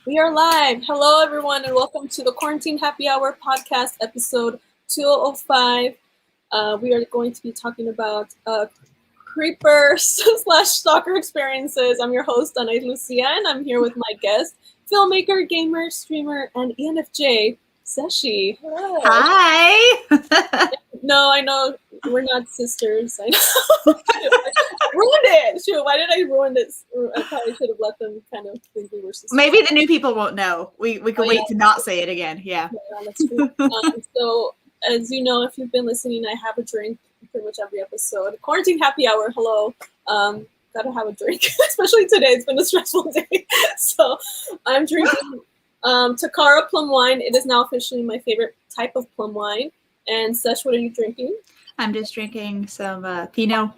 We are live. Hello, everyone, and welcome to the Quarantine Happy Hour podcast, episode 205. We are going to be talking about creeper slash stalker experiences. I'm your host, Ana Lucia, and I'm here with my guest, filmmaker, gamer, streamer, and ENFJ, SESHY. Hello. Hi. No, I know we're not sisters. I know. I ruined it. Shoot, why did I ruin this? I probably should have let them kind of think we were sisters. Maybe the new people won't know. We can wait to not say it again. Yeah. That's true. So, as you know, if you've been listening, I have a drink pretty much every episode. Quarantine happy hour. Hello. Gotta have a drink, especially today. It's been a stressful day. So, I'm drinking Takara plum wine. It is now officially my favorite type of plum wine. And Sesh, what are you drinking? I'm just drinking some Pinot.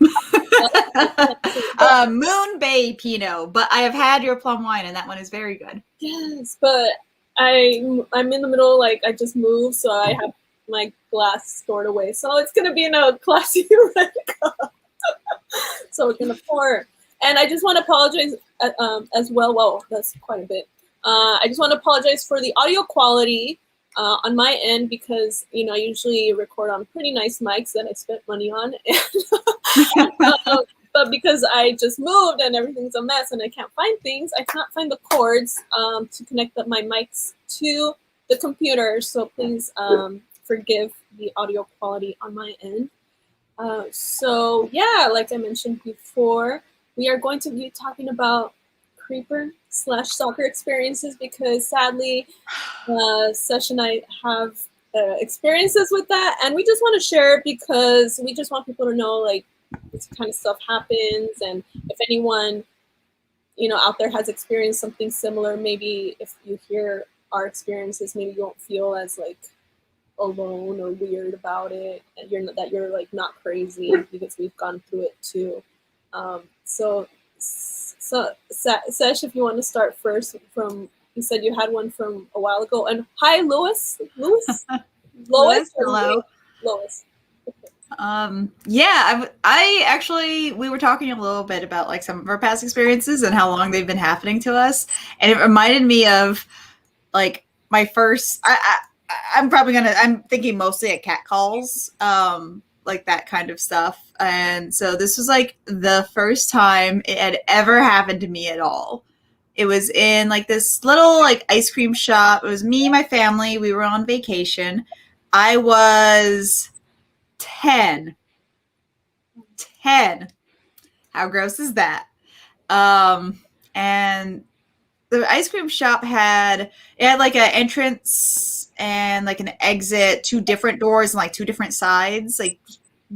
Moon Bay Pinot. But I have had your plum wine, and that one is very good. Yes, but I'm in the middle, like I just moved, so I have my glass stored away. So it's gonna be in a classy red cup. So we're gonna pour. And I just want to apologize as well. Well, that's quite a bit. I just want to apologize for the audio quality on my end because, you know, I usually record on pretty nice mics that I spent money on. But because I just moved and everything's a mess and I can't find things, I cannot find the cords to connect up my mics to the computer. So please forgive the audio quality on my end. So yeah, like I mentioned before, we are going to be talking about creeper / stalker experiences because sadly, Sesh and I have experiences with that, and we just want to share it because we just want people to know like this kind of stuff happens, and if anyone, you know, out there has experienced something similar, maybe if you hear our experiences, maybe you won't feel as like alone or weird about it, and you're like not crazy because we've gone through it too. So Sesh, if you want to start first from, you said you had one from a while ago, and hi, Lois. Lois, hello. Lois. Yeah, I actually, we were talking a little bit about like some of our past experiences and how long they've been happening to us, and it reminded me of like my first. I'm thinking mostly at cat calls, like that kind of stuff. And so this was like the first time it had ever happened to me at all. It was in like this little like ice cream shop. It was me, my family. We were on vacation. I was 10. How gross is that? And the ice cream shop had like an entrance and like an exit, 2 different doors and like 2 different sides. Like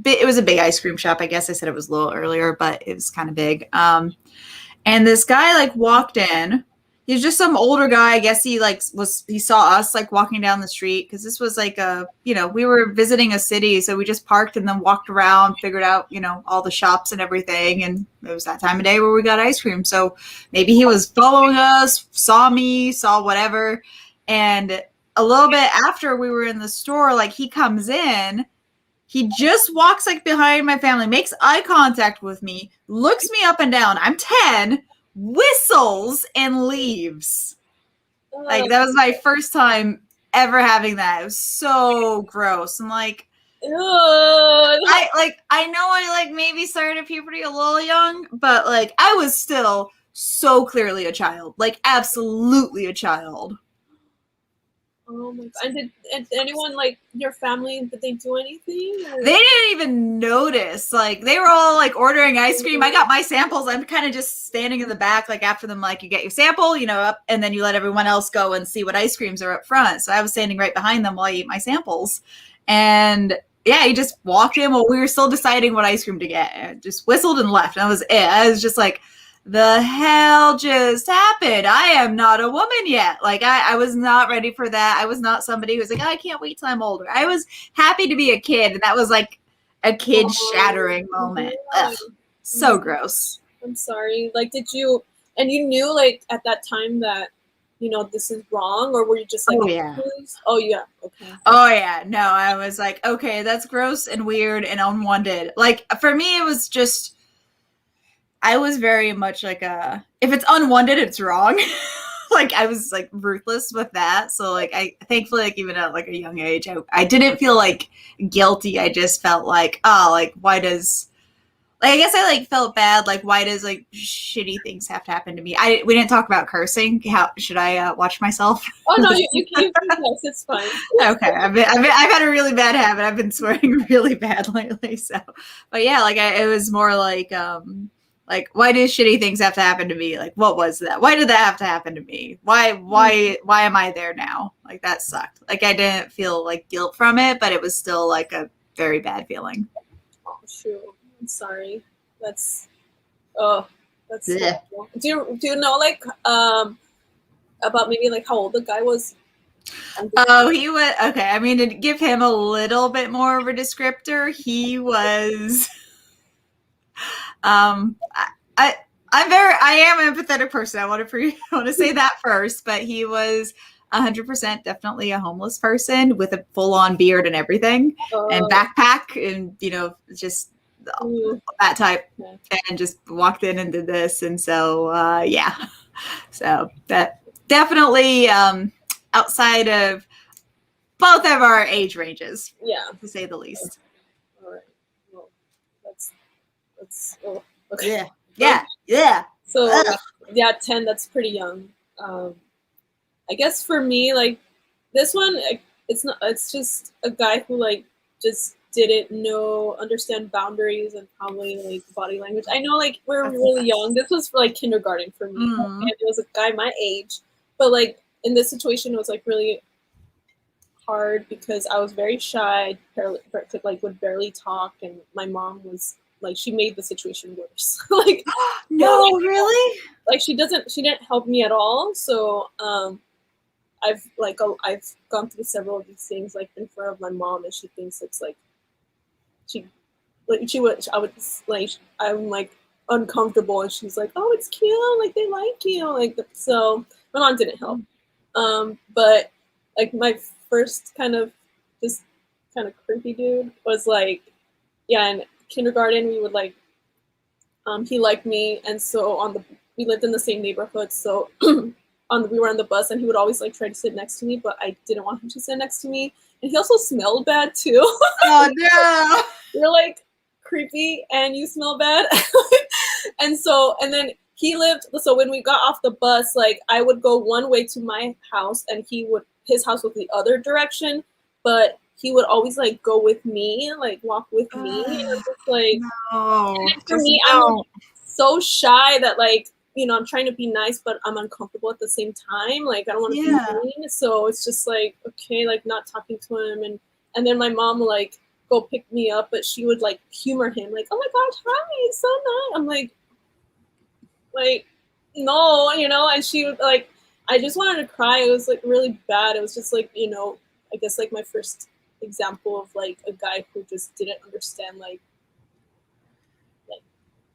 it was a big ice cream shop. I guess I said it was a little earlier, but it was kind of big. And this guy like walked in. He was just some older guy. I guess he saw us like walking down the street because this was like we were visiting a city, so we just parked and then walked around, figured out, all the shops and everything. And it was that time of day where we got ice cream. So maybe he was following us, saw me, saw whatever. And a little bit after we were in the store, like he comes in, he just walks like behind my family, makes eye contact with me, looks me up and down. I'm 10, whistles and leaves. Like that was my first time ever having that. It was so gross. I'm like, I know I like maybe started puberty a little young, but like I was still so clearly a child, like absolutely a child. Oh my god! And did anyone like your family? Did they do anything? Or? They didn't even notice. Like they were all like ordering ice cream. I got my samples. I'm kind of just standing in the back, like after them. Like you get your sample, up, and then you let everyone else go and see what ice creams are up front. So I was standing right behind them while I eat my samples, and yeah, he just walked in while we were still deciding what ice cream to get, and just whistled and left. And that was it. I was just like, the hell just happened? I am not a woman yet. Like I was not ready for that. I was not somebody who was like, I can't wait till I'm older. I was happy to be a kid, and that was like a kid shattering moment. Ugh, so gross. I'm sorry. Like, did you knew like at that time that this is wrong, or were you just like, oh yeah, okay, oh yeah, no, I was like, okay, that's gross and weird and unwanted. Like for me, it was just. I was very much like if it's unwanted, it's wrong. like I was like ruthless with that. So like I thankfully like even at like a young age, I didn't feel like guilty. I just felt like, oh, like why does like I guess I like felt bad. Like why does like shitty things have to happen to me? We didn't talk about cursing. How should I watch myself? Oh no, you can yes, it's fine. Okay, I've had a really bad habit. I've been swearing really bad lately. So, but yeah, like it was more like why do shitty things have to happen to me? Like what was that? Why did that have to happen to me? Why am I there now? Like that sucked. Like I didn't feel like guilt from it, but it was still like a very bad feeling. Oh shoot, I'm sorry. That's Yeah. horrible. Do you know like about maybe like how old the guy was? Oh, he was okay. I mean, to give him a little bit more of a descriptor, he was. I am an empathetic person. I want to say that first, but he was 100% definitely a homeless person with a full-on beard and everything, and backpack, and just that type, and just walked in and did this, and so yeah, so that definitely outside of both of our age ranges, to say the least. All right. Well, that's okay. Yeah. So 10. That's pretty young. I guess for me, like this one, it's not. It's just a guy who like just didn't understand boundaries and probably like body language. I know like we're really young. This was for like kindergarten for me, and it was a guy my age. But like in this situation, it was like really hard because I was very shy, would barely talk, and my mom was like, she made the situation worse. Like no, really? Like she didn't help me at all. So I've gone through several of these things like in front of my mom, and she thinks it's like I'm like uncomfortable, and she's like, oh, it's cute, like they like you, like so my mom didn't help. But like my first kind of creepy dude was like, in kindergarten we would like he liked me, and so we lived in the same neighborhood, so we were on the bus, and he would always like try to sit next to me, but I didn't want him to sit next to me, and he also smelled bad too. Oh no. You're like creepy and you smell bad. And then so when we got off the bus, like I would go one way to my house, and his house was the other direction, but he would always like go with me, like walk with me. And it was just like, for me, I'm so shy that like, I'm trying to be nice, but I'm uncomfortable at the same time. Like I don't want to be mean. So it's just like, okay, like not talking to him. And then my mom would like go pick me up, but she would like humor him, like, oh my gosh, hi, it's so nice. I'm like no, and she would like, I just wanted to cry. It was like really bad. It was just like, I guess like my first example of like a guy who just didn't understand like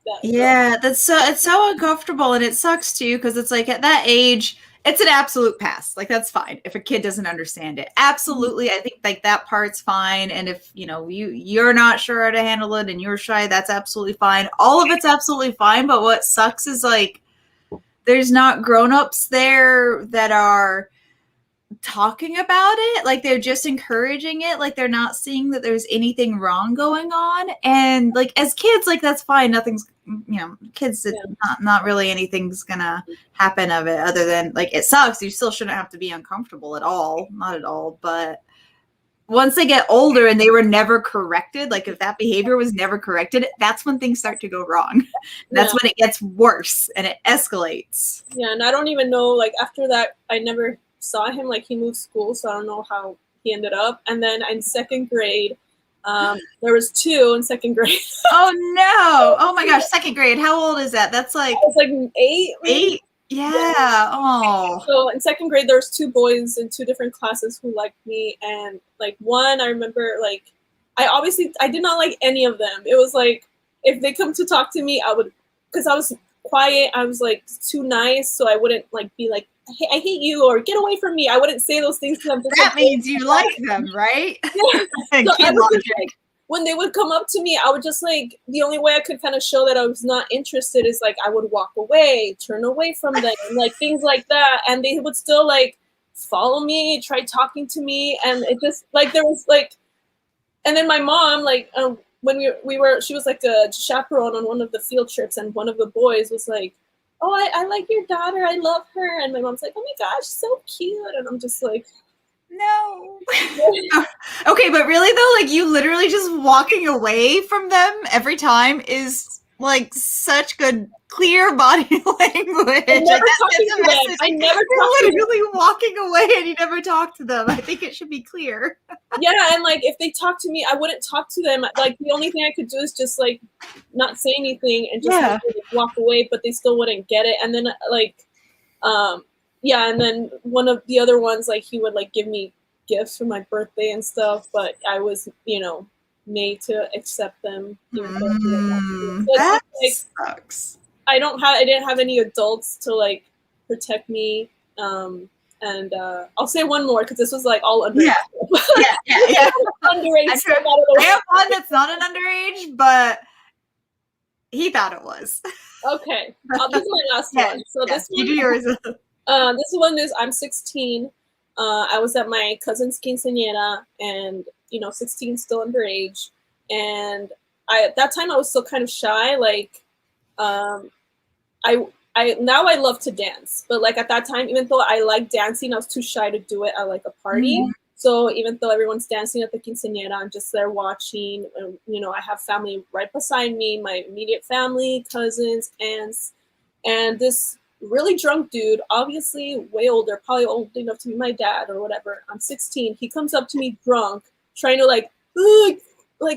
that. Yeah, it's so uncomfortable, and it sucks too, because it's like at that age, it's an absolute pass. Like that's fine if a kid doesn't understand it. Absolutely, I think like that part's fine. And if you're not sure how to handle it and you're shy, that's absolutely fine. All of it's absolutely fine. But what sucks is like there's not grown-ups there that are talking about it, like they're just encouraging it, like they're not seeing that there's anything wrong going on. And like as kids, like that's fine, nothing's kids, not really anything's gonna happen of it other than like it sucks. You still shouldn't have to be uncomfortable at all, not at all. But once they get older and they were never corrected, like if that behavior was never corrected, that's when things start to go wrong. That's when it gets worse and it escalates. And I don't even know, like after that I never saw him. Like he moved school, so I don't know how he ended up. And then in second grade, there was 2 in second grade. Oh no! Oh my gosh, second grade. How old is that? That's like, it's like 8. Maybe? 8? Yeah. Oh. So in second grade, there was 2 boys in 2 different classes who liked me, and like one, I remember like I did not like any of them. It was like if they come to talk to me, I would, because I was quiet. I was like too nice, so I wouldn't like be like, hey, I hate you, or get away from me. I wouldn't say those things to them. That means you like them, right? Yeah. So Kid logic. like, when they would come up to me, I would just like, the only way I could kind of show that I was not interested is like I would walk away, turn away from them, like things like that. And they would still like follow me, try talking to me. And it just like, there was like, and then my mom, like when we were, she was like a chaperone on one of the field trips, and one of the boys was like, oh, I like your daughter, I love her. And my mom's like, oh my gosh, so cute. And I'm just like, no. Okay, but really though, like you literally just walking away from them every time is like such good, clear body language. I never like, talking to them. I never talk to them. Literally walking away and you never talk to them. I think it should be clear. Yeah, and like if they talk to me, I wouldn't talk to them. Like the only thing I could do is just like not say anything and just like, walk away, but they still wouldn't get it. And then like yeah, and then one of the other ones, like he would like give me gifts for my birthday and stuff, but I was, you know, made to accept them. That like, sucks. I didn't have any adults to like protect me. And I'll say one more because this was like all underage. Yeah. Underage. I have one that's not an underage, but he thought it was. Okay, this is my last one. So this one, you do yours. This one is I'm 16. I was at my cousin's quinceañera, and you know, 16, still underage. And at that time I was still kind of shy. Like, I now I love to dance, but like at that time, even though I like dancing, I was too shy to do it at like a party. Mm-hmm. So even though everyone's dancing at the quinceañera, I'm just there watching. And, you know, I have family right beside me, my immediate family, cousins, aunts, and this really drunk dude, obviously way older, probably old enough to be my dad or whatever. I'm 16. He comes up to me drunk, trying to like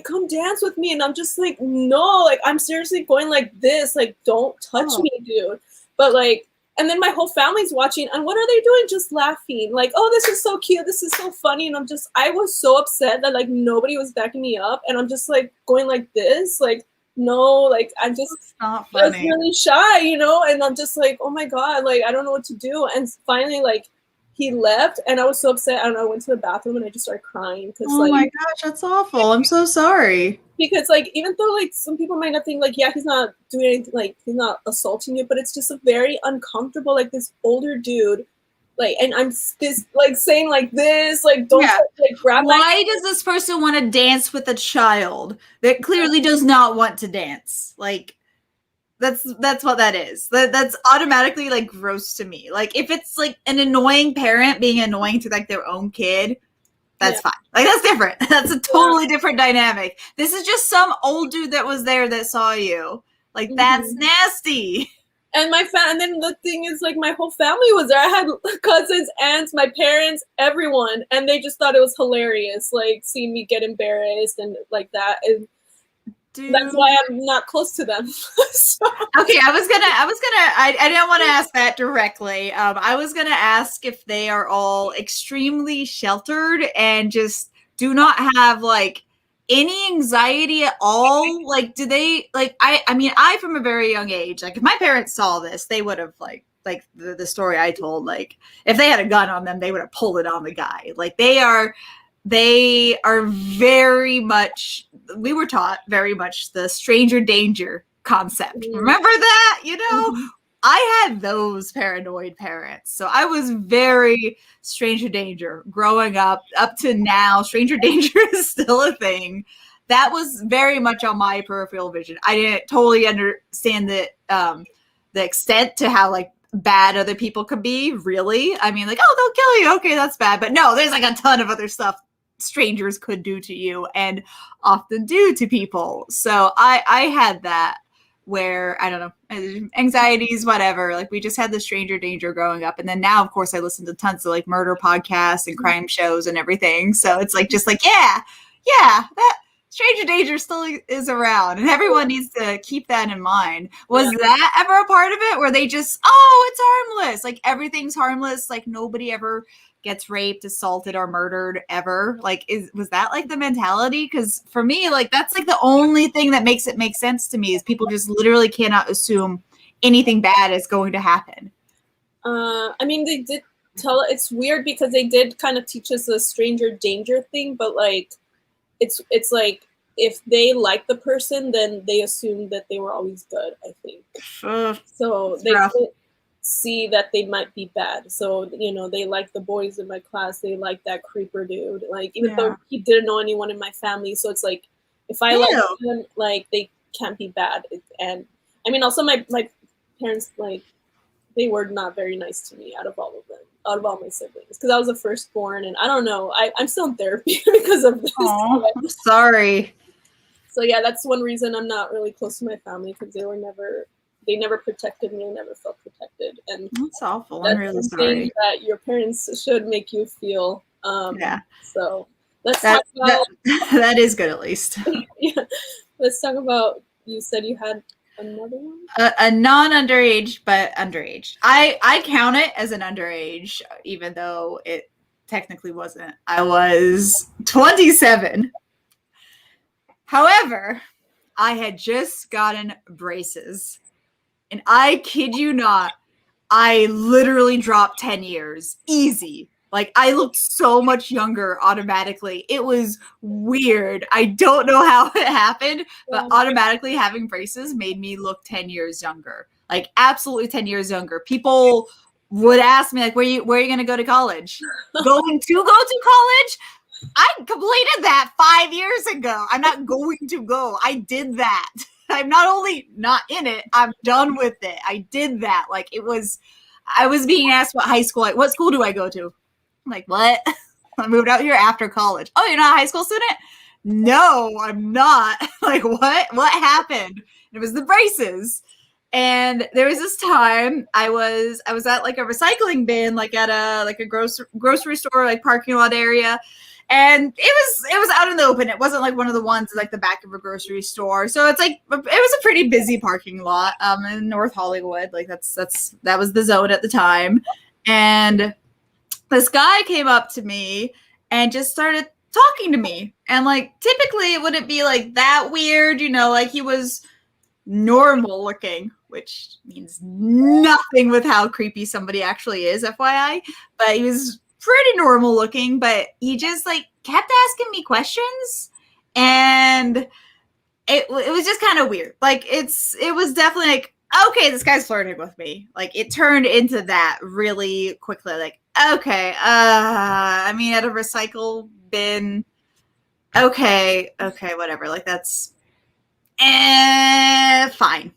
come dance with me, and I'm just like, no, like I'm seriously going like this, like don't touch me, dude. But like, and then my whole family's watching, and what are they doing? Just laughing, like, oh, this is so cute, this is so funny. And I was so upset that like nobody was backing me up, and I'm just like going like this, like, no, like I was really shy, you know. And I'm just like, oh my god, like I don't know what to do. And finally, like, he left, and I was so upset. I went to the bathroom and I just started crying because, oh my gosh, that's awful. I'm so sorry. Because like, even though like some people might not think like, yeah, he's not doing anything, like he's not assaulting you, but it's just a very uncomfortable, like this older dude, like, and I'm this like saying like this, like don't like grab. Why does this person want to dance with a child that clearly does not want to dance? Like, that's what that is. That's automatically like gross to me. Like if it's like an annoying parent being annoying to like their own kid, that's fine. Like that's different. That's a totally different dynamic. This is just some old dude that was there that saw you. Like that's nasty. And and then the thing is, like, my whole family was there. I had cousins, aunts, my parents, everyone, and they just thought it was hilarious, like seeing me get embarrassed and like that. And that's why I'm not close to them. So. Okay, I didn't want to ask that directly. I was gonna ask if they are all extremely sheltered and just do not have like any anxiety at all. Like, do they like? I mean, from a very young age, like if my parents saw this, they would have like the story I told. Like, if they had a gun on them, they would have pulled it on the guy. Like they are very much, we were taught very much the stranger danger concept. Remember that? You know, I had those paranoid parents. So I was very stranger danger growing up to now. Stranger danger is still a thing. That was very much on my peripheral vision. I didn't totally understand the extent to how like bad other people could be, really. I mean, like, oh, they'll kill you. Okay, that's bad. But no, there's like a ton of other stuff strangers could do to you and often do to people. So I had that where, I don't know, anxieties, whatever. Like we just had the stranger danger growing up. And then now, of course, I listen to tons of like murder podcasts and crime shows and everything. So it's like, just like, yeah, that stranger danger still is around, and everyone needs to keep that in mind. Was that ever a part of it where they just, oh, it's harmless, like everything's harmless, like nobody ever gets raped, assaulted, or murdered ever? Like, was that like the mentality? Because for me, like that's like the only thing that makes it make sense to me is people just literally cannot assume anything bad is going to happen. I mean, they did tell, it's weird because they did kind of teach us the stranger danger thing, but like it's like if they like the person, then they assume that they were always good, I think. So they couldn't see that they might be bad. So, you know, they like the boys in my class. They like that creeper dude. Like, even though he didn't know anyone in my family. So it's like, if I like them, like, they can't be bad. And I mean, also my parents, like, they were not very nice to me out of all of them, out of all my siblings, because I was the firstborn, and I don't know, I'm still in therapy because of this. Oh, I'm sorry. So yeah, that's one reason I'm not really close to my family, because they never protected me. I never felt protected, and that's awful. That's I'm really sorry. that your parents should make you feel. Yeah. So let's talk about that is good, at least. Yeah, let's talk about. You said you had another one. A non-underage, but underage. I count it as an underage, even though it technically wasn't. I was 27. However, I had just gotten braces, and I kid you not, I literally dropped 10 years. Easy. Like, I looked so much younger automatically. It was weird. I don't know how it happened, but automatically having braces made me look 10 years younger. Like, absolutely 10 years younger. People would ask me, like, where are you going to go to college? Going to go to college? I completed that 5 years ago. I'm not going to go. I did that. I'm not only not in it, I'm done with it. I did that. Like, I was being asked what high school, like, what school do I go to? I'm like, what? I moved out here after college. Oh, you're not a high school student? No, I'm not. Like, what? What happened? It was the braces. And there was this time I was at like a recycling bin, like at a grocery store, like parking lot area. And it was out in the open. It wasn't like one of the ones like the back of a grocery store. So it's like, it was a pretty busy parking lot in North Hollywood. Like that was the zone at the time. And this guy came up to me and just started talking to me. And like, typically it wouldn't be like that weird, you know, like he was normal looking, which means nothing with how creepy somebody actually is, FYI. But he was pretty normal looking, but he just like kept asking me questions, and it was just kind of weird. Like, it was definitely like, okay, this guy's flirting with me. Like, it turned into that really quickly. Like, okay, I mean, at a recycle bin, okay, whatever. Like, that's fine.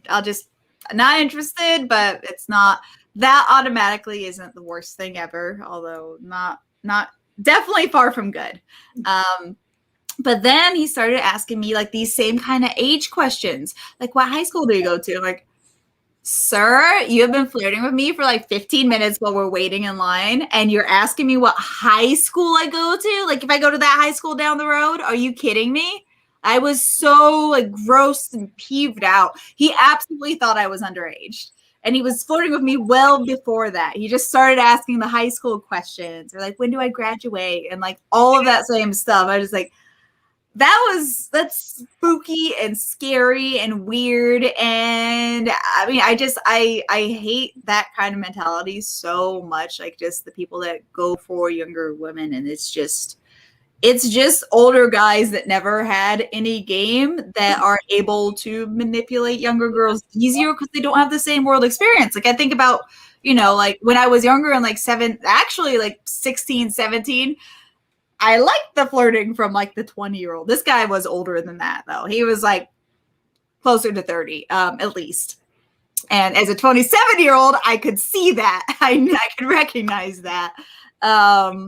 I'll just, not interested, but it's not, that automatically isn't the worst thing ever, although not definitely far from good. But then he started asking me like these same kind of age questions, like, what high school do you go to? I'm like, sir, you have been flirting with me for like 15 minutes while we're waiting in line, and you're asking me what high school I go to? Like, if I go to that high school down the road, are you kidding me? I was so like gross and peeved out. He absolutely thought I was underage. And he was flirting with me well before that. He just started asking the high school questions, or like, when do I graduate? And like all of that same stuff. I was like, that's spooky and scary and weird. And I mean, I hate that kind of mentality so much. Like, just the people that go for younger women. And it's just older guys that never had any game that are able to manipulate younger girls easier because they don't have the same world experience. Like, I think about, you know, like when I was younger and like 16, 17, I liked the flirting from like the 20-year-old. This guy was older than that though. He was like closer to 30, at least. And as a 27-year-old, I could see that. I could recognize that. But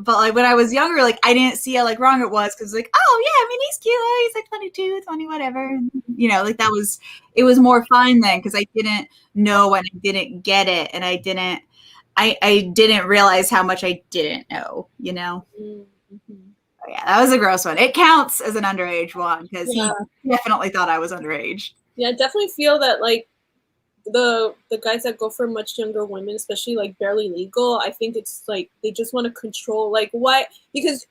like when I was younger, like I didn't see how like wrong it was, because like, oh yeah, I mean, he's cute, oh, he's like 22, 20, whatever, and, you know, like it was more fine then, because I didn't know and I didn't get it, and I didn't realize how much I didn't know, you know. Mm-hmm. Yeah, that was a gross one. It counts as an underage one because he definitely thought I was underage. Yeah, I definitely feel that like the guys that go for much younger women, especially like barely legal, I think it's like they just want to control, like, why? Because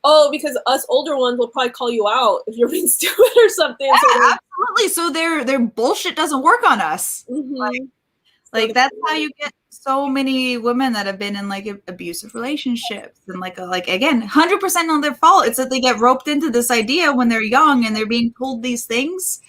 us older ones will probably call you out if you're being stupid or something. Yeah, so absolutely. So their bullshit doesn't work on us. Mm-hmm. Like that's how you get so many women that have been in like abusive relationships and like again 100% on their fault. It's that they get roped into this idea when they're young and they're being told these things.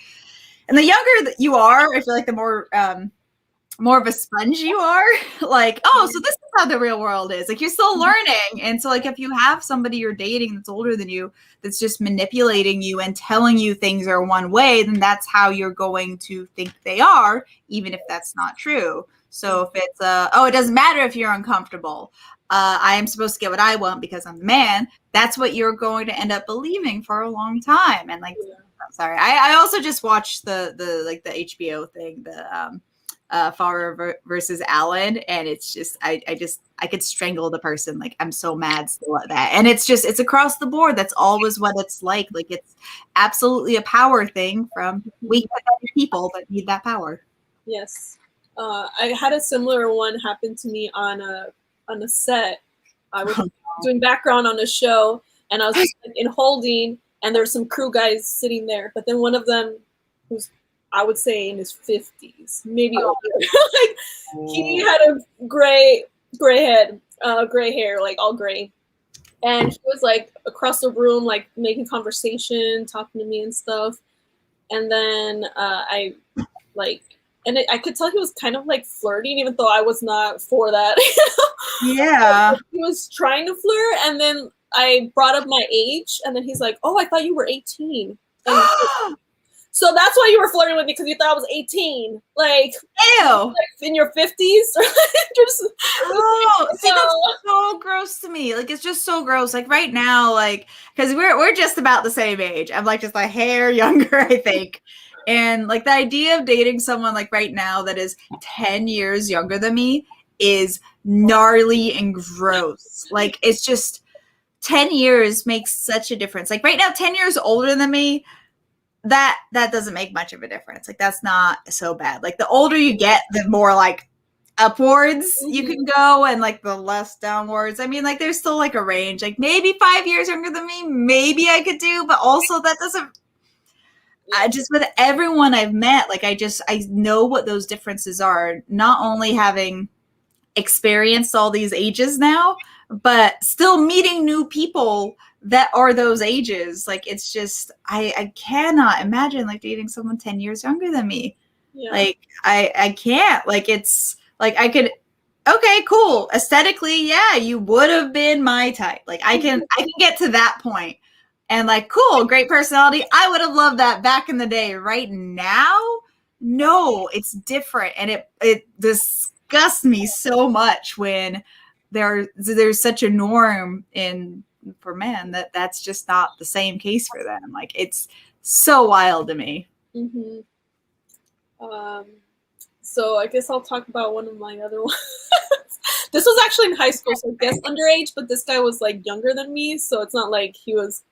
And the younger that you are, I feel like the more of a sponge you are, like, oh, so this is how the real world is. Like, you're still learning. And so, like, if you have somebody you're dating that's older than you, that's just manipulating you and telling you things are one way, then that's how you're going to think they are, even if that's not true. So if it's, oh, it doesn't matter if you're uncomfortable. I am supposed to get what I want because I'm a man. That's what you're going to end up believing for a long time. And like, sorry, I also just watched the HBO thing, Farrah versus Allen, and it's just I could strangle the person. Like, I'm so mad still at that. And it's across the board. That's always what it's like. Like, it's absolutely a power thing from weak people that need that power. Yes. I had a similar one happen to me on a set. I was doing background on a show, and I was just, like, in holding, and there's some crew guys sitting there, but then one of them, who's I would say in his 50s, maybe older. Like, he had a gray head, gray hair, like all gray. And he was like across the room, like making conversation, talking to me and stuff. And then I could tell he was kind of like flirting, even though I was not for that. Yeah. He was trying to flirt, and then I brought up my age, and then he's like, "Oh, I thought you were 18." And so that's why you were flirting with me, because you thought I was 18. Like, ew. Like in your 50s? Oh, see, that's so gross to me. Like, it's just so gross. Like, right now, like, because we're just about the same age. I'm like just a hair younger, I think. And like the idea of dating someone like right now that is 10 years younger than me is gnarly and gross. Like, it's just 10 years makes such a difference. Like, right now, 10 years older than me, that doesn't make much of a difference. Like, that's not so bad. Like, the older you get, the more like upwards you can go, and like the less downwards. I mean, like, there's still like a range. Like, maybe 5 years younger than me, maybe I could do, but also that doesn't. I just, with everyone I've met, like, I know what those differences are. Not only having experienced all these ages now, but still meeting new people that are those ages. Like, it's just, I cannot imagine like dating someone 10 years younger than me. Yeah. Like, I can't. Like, it's like, I could, okay, cool, aesthetically, yeah, you would have been my type. Like, I can get to that point, and like, cool, great personality, I would have loved that back in the day. Right now, no, it's different, and it disgusts me so much when there's such a norm for men that's just not the same case for them. Like, it's so wild to me. So I guess I'll talk about one of my other ones. This was actually in high school, so I guess underage, but this guy was like younger than me, so it's not like he was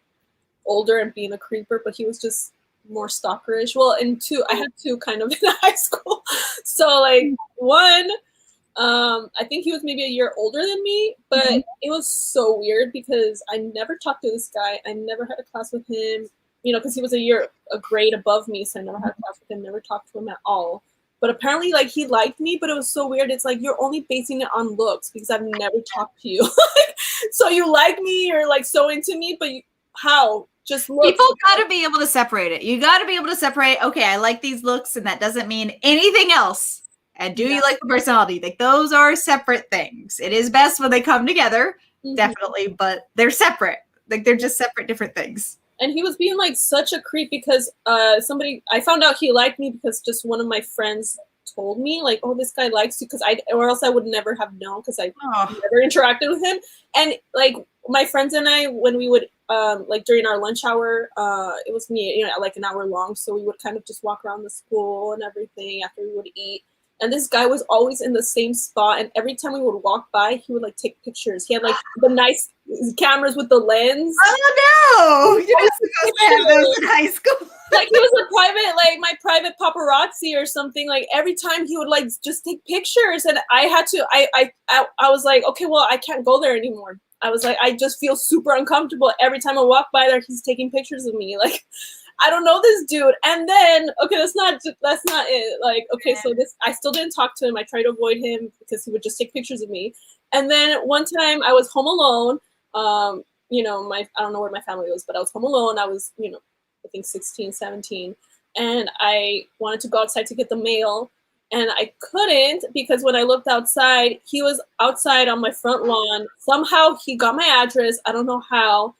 older and being a creeper, but he was just more stalkerish. Well, I had two kind of in high school. So like one, I think he was maybe a year older than me, but it was so weird because I never talked to this guy. I never had a class with him, because he was a grade above me, so I never had a class with him, never talked to him at all. But apparently, like, he liked me, but it was so weird. It's like, you're only basing it on looks because I've never talked to you. So you like me, you're like so into me, but how? Just looks. People got to be able to separate it. You got to be able to separate, okay, I like these looks, and that doesn't mean anything else. And do you like the personality? Like, those are separate things. It is best when they come together, definitely, but they're separate. Like, they're just separate, different things. And he was being like such a creep because I found out he liked me because just one of my friends told me, like, oh, this guy likes you, or else I would never have known because I never interacted with him. And like my friends and I, when we would like during our lunch hour, it was me, like an hour long, so we would kind of just walk around the school and everything after we would eat. And this guy was always in the same spot, and every time we would walk by, he would like take pictures. He had like the nice cameras with the lens. Oh no! You're not supposed to have those in high school. Like, he was my private paparazzi or something. Like, every time he would like just take pictures, and I had to. I was like, okay, well, I can't go there anymore. I was like, I just feel super uncomfortable every time I walk by there. He's taking pictures of me. Like, I don't know this dude. And then, okay, that's not it. Like, okay, so I still didn't talk to him. I tried to avoid him because he would just take pictures of me. And then one time I was home alone. You know, I don't know where my family was, but I was home alone. I was, you know, I think 16, 17. And I wanted to go outside to get the mail. And I couldn't because when I looked outside, he was outside on my front lawn. Somehow he got my address. I don't know how.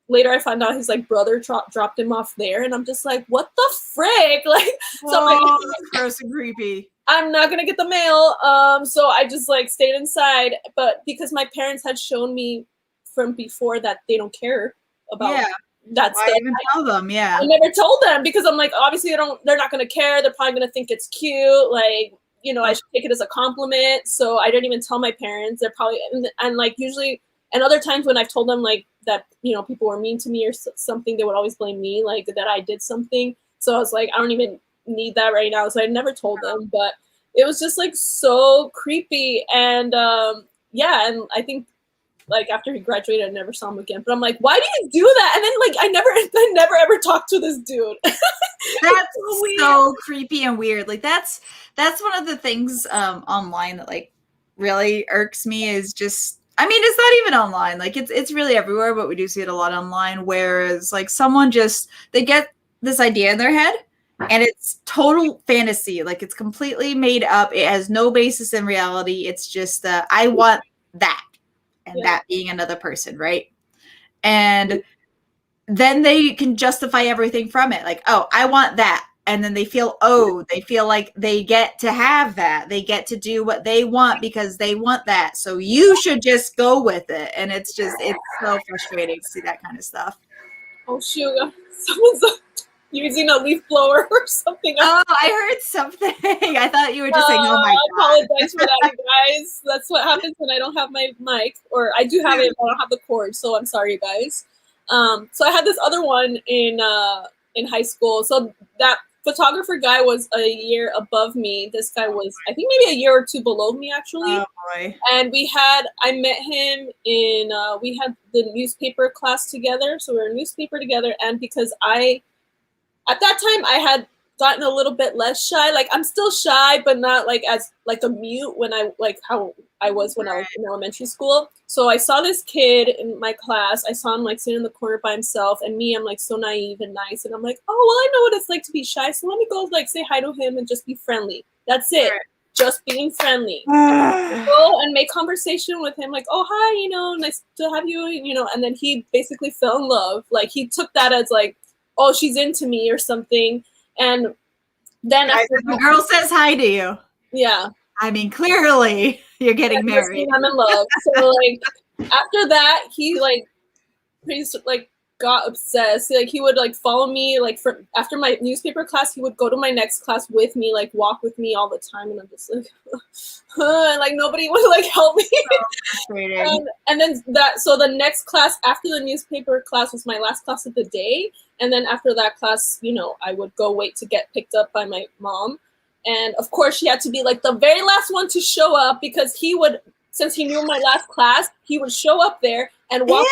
Later I found out his like brother dropped him off there, and I'm just like, what the frick? Like, so I'm like, that's gross and creepy. I'm not gonna get the mail. So I just like stayed inside. But because my parents had shown me from before that they don't care about that Why stuff. even tell them? Yeah. I never told them because I'm like, obviously they're not gonna care. They're probably gonna think it's cute. Like, you know, I should take it as a compliment. So I didn't even tell my parents. They're probably, and like usually, and other times when I've told them like that, you know, people were mean to me or something, they would always blame me, like that I did something. So I was like, I don't even need that right now. So I never told them, but it was just like so creepy. And yeah, and I think like after he graduated, I never saw him again. But I'm like, why do you do that? And then like I never ever talked to this dude. That's so creepy and weird. Like that's one of the things online that like really irks me is just, I mean, it's not even online. Like it's really everywhere, but we do see it a lot online. Whereas like someone just, they get this idea in their head and it's total fantasy. Like it's completely made up. It has no basis in reality. It's just I want that, and that being another person, right? And then they can justify everything from it. Like, oh, I want that. And then they feel like they get to have that. They get to do what they want because they want that. So you should just go with it. And it's so frustrating to see that kind of stuff. Oh, shoot. Someone's using a leaf blower or something. Oh, I heard something. I thought you were just saying, oh my God. I apologize for that, you guys. That's what happens when I don't have my mic. Or I do have it, but I don't have the cord. So I'm sorry, you guys. So I had this other one in high school. So that photographer guy was a year above me. This guy was, I think, maybe a year or two below me, actually. Oh boy. And I met him in, we had the newspaper class together. So we were in newspaper together. And because at that time, I had gotten a little bit less shy. Like I'm still shy, but not like as like a mute when how I was when I was in elementary school. So I saw this kid in my class. I saw him like sitting in the corner by himself, and me, I'm like so naive and nice, and I'm like, oh well, I know what it's like to be shy. So let me go like say hi to him and just be friendly. That's it. Just being friendly. Go and make conversation with him, like, oh hi, you know, nice to have you, you know. And then he basically fell in love. Like he took that as like, oh, she's into me or something. And then after the girl says hi to you. Yeah. I mean, clearly you're getting married. I'm in love. So like after that, he like pretty like got obsessed. Like he would like follow me like after my newspaper class, he would go to my next class with me, like walk with me all the time, and I'm just like, like nobody would like help me. And then so the next class after the newspaper class was my last class of the day, and then after that class, you know, I would go wait to get picked up by my mom, and of course she had to be like the very last one to show up because he would, since he knew my last class, he would show up there and walk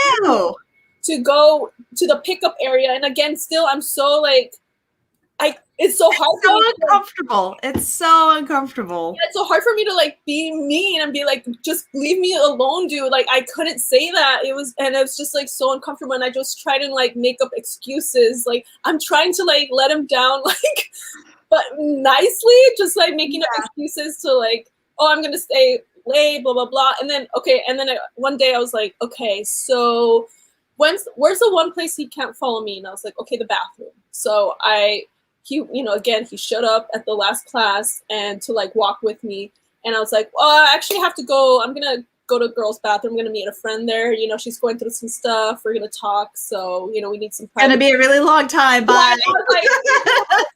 to go to the pickup area. And again, still, I'm so like, it's so hard. It's so uncomfortable. It's so uncomfortable. Yeah, it's so hard for me to like be mean and be like, just leave me alone, dude. Like I couldn't say that. It was just like so uncomfortable. And I just tried to like make up excuses. Like I'm trying to like let him down, like, but nicely, just like making up excuses to like, oh, I'm gonna stay late, blah blah blah. And then one day I was like, okay, so where's the one place he can't follow me? And I was like, okay, the bathroom. So he showed up at the last class and to like walk with me. And I was like, well, I actually have to go. I'm going to go to the girls' bathroom. I'm going to meet a friend there. You know, she's going through some stuff. We're going to talk. So, you know, we need some private. It's going to be a really long time. Bye.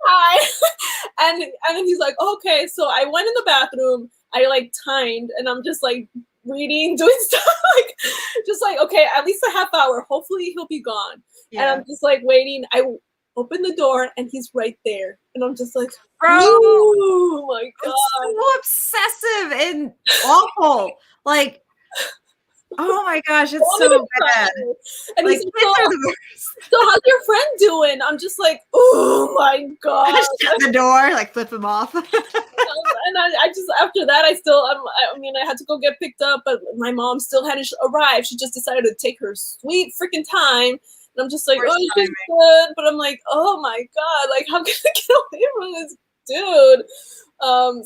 Hi. And then he's like, okay. So I went in the bathroom. I like timed, and I'm just like reading, doing stuff, like just like, okay, at least a half hour. Hopefully he'll be gone. Yeah. And I'm just like waiting. I open the door and he's right there. And I'm just like, oh my God. It's so obsessive and awful. Like, Oh my gosh, it's Want me to so cry? bad. And Like he's like, kids are the worst. so how's your friend doing? I'm just like, oh my god. Shut the door, like flip them off. And I just after that I mean I had to go get picked up, but my mom still hadn't arrived. She just decided to take her sweet freaking time, and I'm just like, Worst oh, she's timing. good, but I'm like, oh my god, like how can I get away from this dude?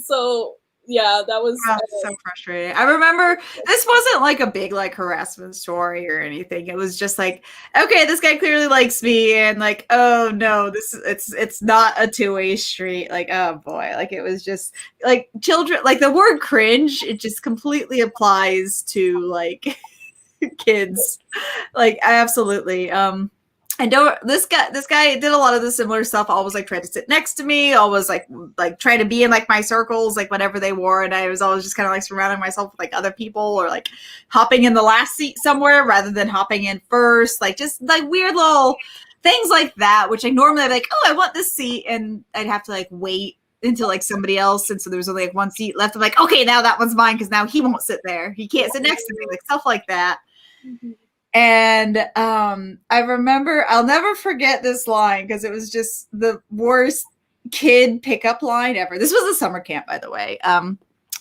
So yeah, that was Oh, so frustrating. I remember this wasn't like a big like harassment story or anything. It was just like, okay, this guy clearly likes me, and like, oh no, it's not a two-way street. Like, oh boy, like it was just like children. Like the word cringe, it just completely applies to like kids. Like, I absolutely. I don't. This guy did a lot of the similar stuff. Always like tried to sit next to me. Always like trying to be in like my circles, like whatever they wore. And I was always just kind of like surrounding myself with like other people, or like hopping in the last seat somewhere rather than hopping in first. Like just like weird little things like that. Which I normally I'd be like, oh, I want this seat, and I'd have to like wait until like somebody else, and so there was only like one seat left. I'm like, okay, now that one's mine because now he won't sit there. He can't sit next to me. Like stuff like that. Mm-hmm. And I remember, I'll never forget this line because it was just the worst kid pickup line ever. This was a summer camp, by the way.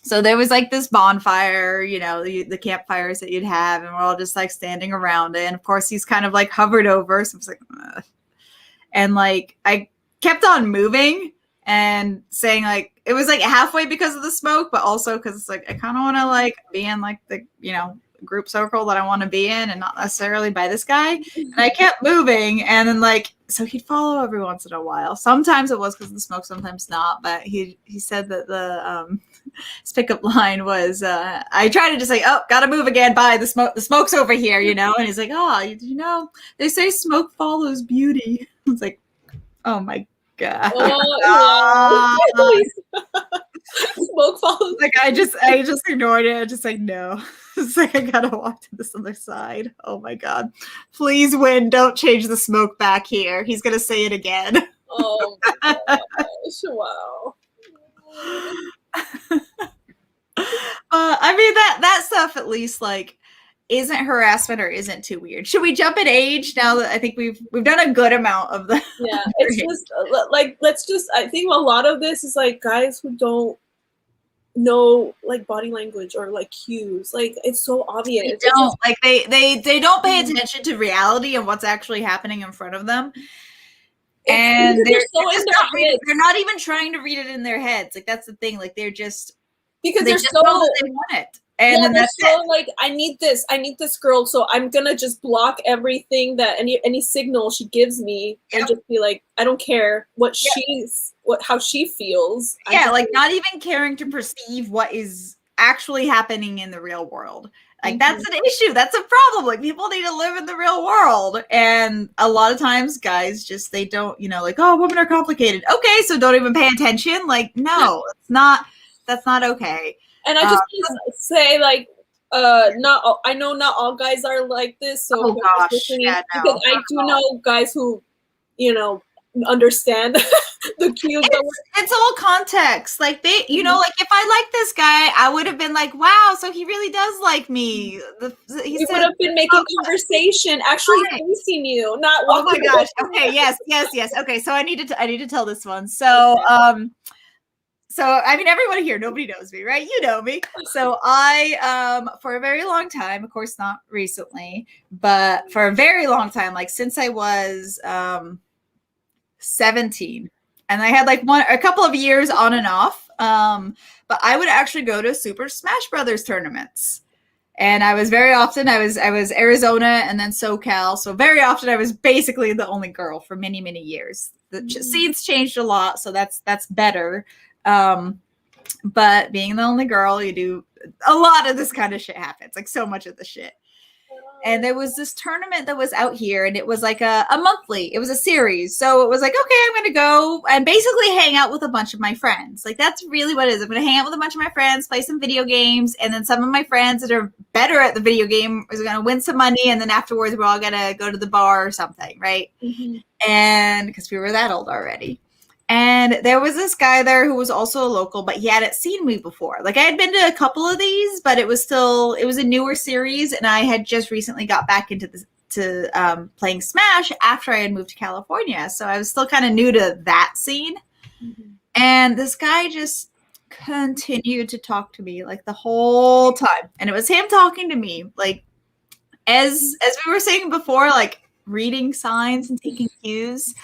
So there was like this bonfire, you know, the campfires that you'd have, and we're all just like standing around it. And of course, he's kind of like hovered over. So I was like, ugh. And like I kept on moving and saying like it was like halfway because of the smoke, but also because it's like I kind of want to like be in like the, you know, group circle that I want to be in, and not necessarily by this guy. And I kept moving, and then like so he'd follow every once in a while. Sometimes it was because of the smoke, sometimes not. But he said that the his pickup line was I tried to just say, oh, gotta move again, bye, the smoke's over here, you know. And he's like, oh, you know, they say smoke follows beauty. It's like, oh my god. Smoke follows. Like I just ignored it. I just like, no. It's like I gotta walk to this other side. Oh my god. Please win. Don't change the smoke back here. He's gonna say it again. Oh my gosh. Wow. I mean that stuff at least like isn't harassment or isn't too weird. Should we jump in age now that I think we've done a good amount of the Yeah, it's just like let's just I think a lot of this is like guys who don't know like body language or like cues. Like it's so obvious. They don't like they don't pay attention to reality and what's actually happening in front of them. And they're not even trying to read it in their heads. Like that's the thing. Like they're just because they just know that they want it. And then that's so like I need this girl, so I'm gonna just block everything that any signal she gives me and just be like, I don't care what how she feels. Yeah, like not even caring to perceive what is actually happening in the real world. Like that's an issue. That's a problem. Like people need to live in the real world. And a lot of times guys just they don't, you know, like, oh, women are complicated. Okay, so don't even pay attention. Like, no, that's not okay. And I just want to say, like, I know not all guys are like this. So because I do know guys who, you know, understand the cues. It's all context. Like they, you know, like if I liked this guy, I would have been like, wow, so he really does like me. He would have been making conversation, actually facing you, not walking. Oh my gosh. Okay. Yes. Okay. So I need to tell this one. So, So, I mean, everyone here, nobody knows me, right? You know me. So I, for a very long time, of course, not recently, but for a very long time, like since I was 17, and I had like a couple of years on and off, but I would actually go to Super Smash Brothers tournaments. And I was very often, I was Arizona and then SoCal. So very often I was basically the only girl for many, many years. The scenes changed a lot, so that's better. But being the only girl, you do a lot of this kind of shit happens, like so much of the shit. And there was this tournament that was out here, and it was like a monthly, it was a series. So it was like, okay, I'm going to go and basically hang out with a bunch of my friends. Like that's really what it is. I'm going to hang out with a bunch of my friends, play some video games. And then some of my friends that are better at the video game is going to win some money. And then afterwards, we're all going to go to the bar or something. Right. And because we were that old already. And there was this guy there who was also a local, but he hadn't seen me before. Like, I had been to a couple of these, but it was a newer series, and I had just recently got back into playing Smash after I had moved to California. So I was still kind of new to that scene. Mm-hmm. And this guy just continued to talk to me like the whole time. And it was him talking to me. Like, as we were saying before, like reading signs and taking cues.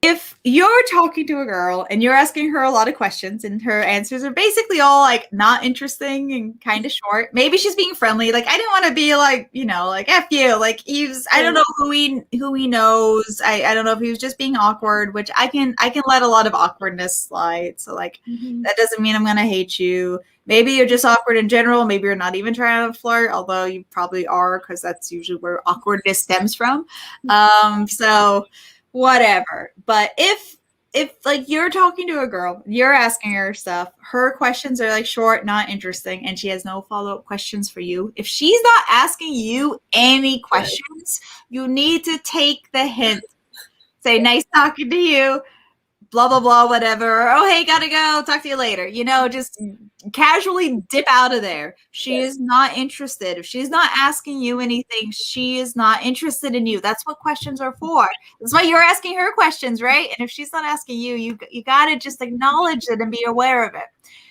If you're talking to a girl and you're asking her a lot of questions and her answers are basically all like not interesting and kind of short, maybe she's being friendly. Like, I didn't want to be like, you know, like F you. Like, I don't know who he knows. I don't know if he was just being awkward, which I can let a lot of awkwardness slide. So like, that doesn't mean I'm gonna hate you. Maybe you're just awkward in general. Maybe you're not even trying to flirt, although you probably are, because that's usually where awkwardness stems from. So whatever. But if like you're talking to a girl, you're asking her stuff, her questions are like short, not interesting, and she has no follow-up questions for you. If she's not asking you any questions, you need to take the hint. Say, nice talking to you, blah, blah, blah, whatever. Oh, hey, gotta go. Talk to you later. You know, just casually dip out of there. She is not interested. If she's not asking you anything, she is not interested in you. That's what questions are for. That's why you're asking her questions, right? And if she's not asking you, you gotta just acknowledge it and be aware of it.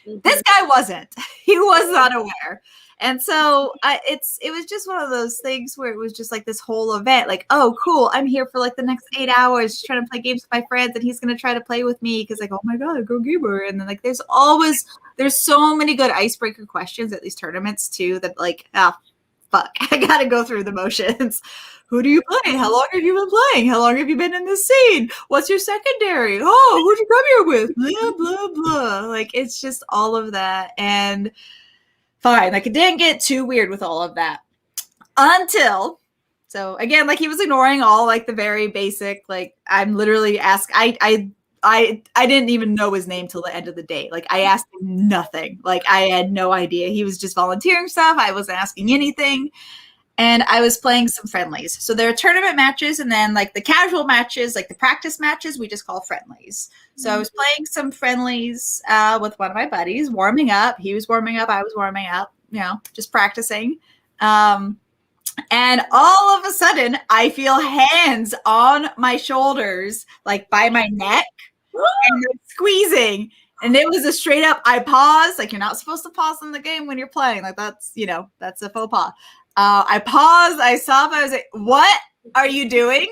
Mm-hmm. This guy wasn't. He was not aware. And so it was just one of those things where it was just like this whole event, like, oh, cool, I'm here for like the next 8 hours trying to play games with my friends, and he's going to try to play with me because like, oh my God, go gamer. And then like, there's so many good icebreaker questions at these tournaments too, that like, fuck, I got to go through the motions. Who do you play? How long have you been playing? How long have you been in the scene? What's your secondary? Oh, who'd you come here with? Blah, blah, blah. Like, it's just all of that. And fine. Like, it didn't get too weird with all of that until, so again, like, he was ignoring all like the very basic, like, I'm literally I didn't even know his name till the end of the day. Like, I asked him nothing. Like, I had no idea. He was just volunteering stuff. I wasn't asking anything. And I was playing some friendlies. So there are tournament matches, and then like the casual matches, like the practice matches, we just call friendlies. So I was playing some friendlies with one of my buddies, warming up. He was warming up. I was warming up, you know, just practicing. And all of a sudden, I feel hands on my shoulders, like by my neck, and they're squeezing. And it was a straight up, I paused. Like, you're not supposed to pause in the game when you're playing. Like, that's, you know, that's a faux pas. I paused. I stopped. I was like, "What are you doing?"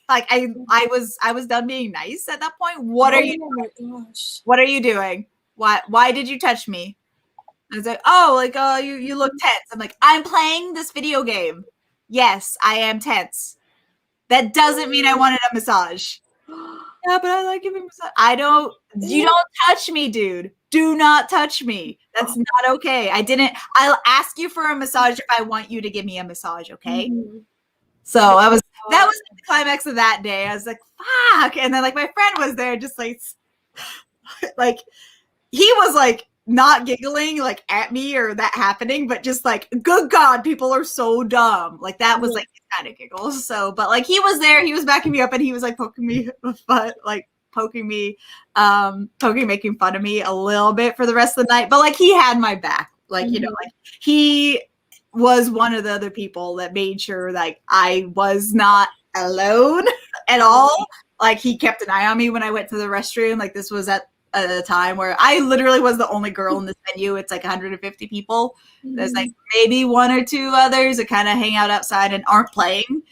Like, I was done being nice at that point. What are you doing? Gosh. What are you doing? Why did you touch me? I was like, "Oh, like, you look tense." I'm like, "I'm playing this video game. Yes, I am tense. That doesn't mean I wanted a massage." Yeah, but I like giving massage. You don't touch me, dude. Do not touch me. That's not okay. I'll ask you for a massage if I want you to give me a massage, okay? Mm-hmm. So that was the climax of that day. I was like, fuck. And then like my friend was there just like he was like not giggling like at me or that happening, but just like, good God, people are so dumb. Like that was like kind of giggles. So, but like he was there, he was backing me up, and he was like poking me but like making fun of me a little bit for the rest of the night, but like he had my back. Like, you know, like he was one of the other people that made sure like I was not alone at all. Like, he kept an eye on me when I went to the restroom. Like, this was at a time where I literally was the only girl in this venue. It's like 150 people. There's like maybe one or two others that kind of hang out outside and aren't playing.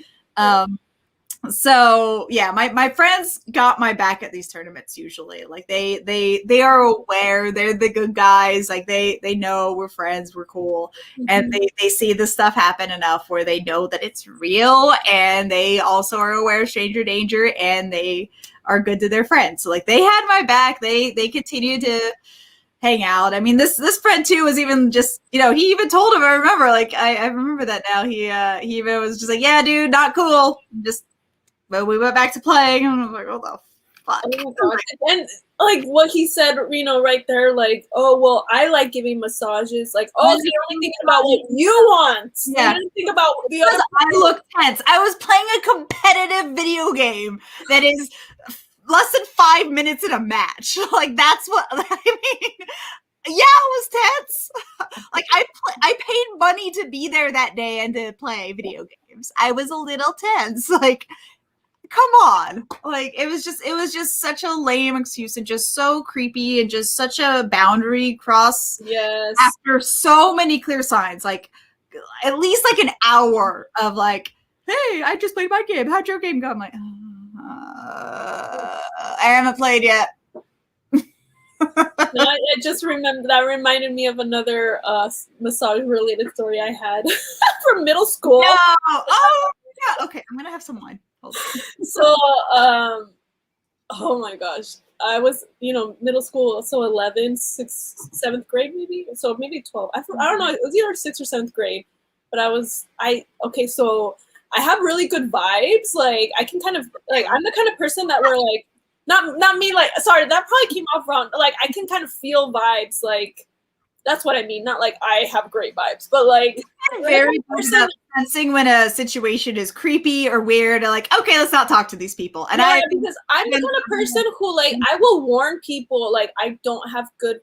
So yeah, my friends got my back at these tournaments usually. Like they are aware, they're the good guys. Like they know we're friends, we're cool. And they see this stuff happen enough where they know that it's real, and they also are aware of stranger danger, and they are good to their friends. So like they had my back. They continue to hang out. I mean, this friend too was even just, you know, he even told him, I remember, like I remember that now. He even was just like, yeah, dude, not cool. But we went back to playing, and I was like, what the fuck? Oh my gosh. And like what he said, you know, right there, like, oh, well, I like giving massages. Like, oh, so you're only thinking about what you want. Yeah. You didn't think about the other. I look tense. I was playing a competitive video game that is less than 5 minutes in a match. Like, that's what I mean. Yeah, it was tense. Like, I paid money to be there that day and to play video games. I was a little tense. Like, come on. Like, it was just such a lame excuse and just so creepy and just such a boundary cross. Yes. After so many clear signs, like at least like an hour of like, hey, I just played my game. How'd your game go? I'm like, I haven't played yet. No, I just remember that reminded me of another massage related story I had from middle school. No. Oh yeah. Okay, I'm gonna have some wine. So oh my gosh, I was, middle school, so 7th grade maybe, so maybe 12. I don't know, it was either 6th or 7th grade, but so I have really good vibes. Like, I can kind of, like, I'm the kind of person that we're like, not me, like, sorry, that probably came off wrong. Like, I can kind of feel vibes, like, that's what I mean. Not like I have great vibes, but like, very sensing when a situation is creepy or weird, or like, okay, let's not talk to these people. And because I'm the kind of person who, like, I will warn people, like, I don't have good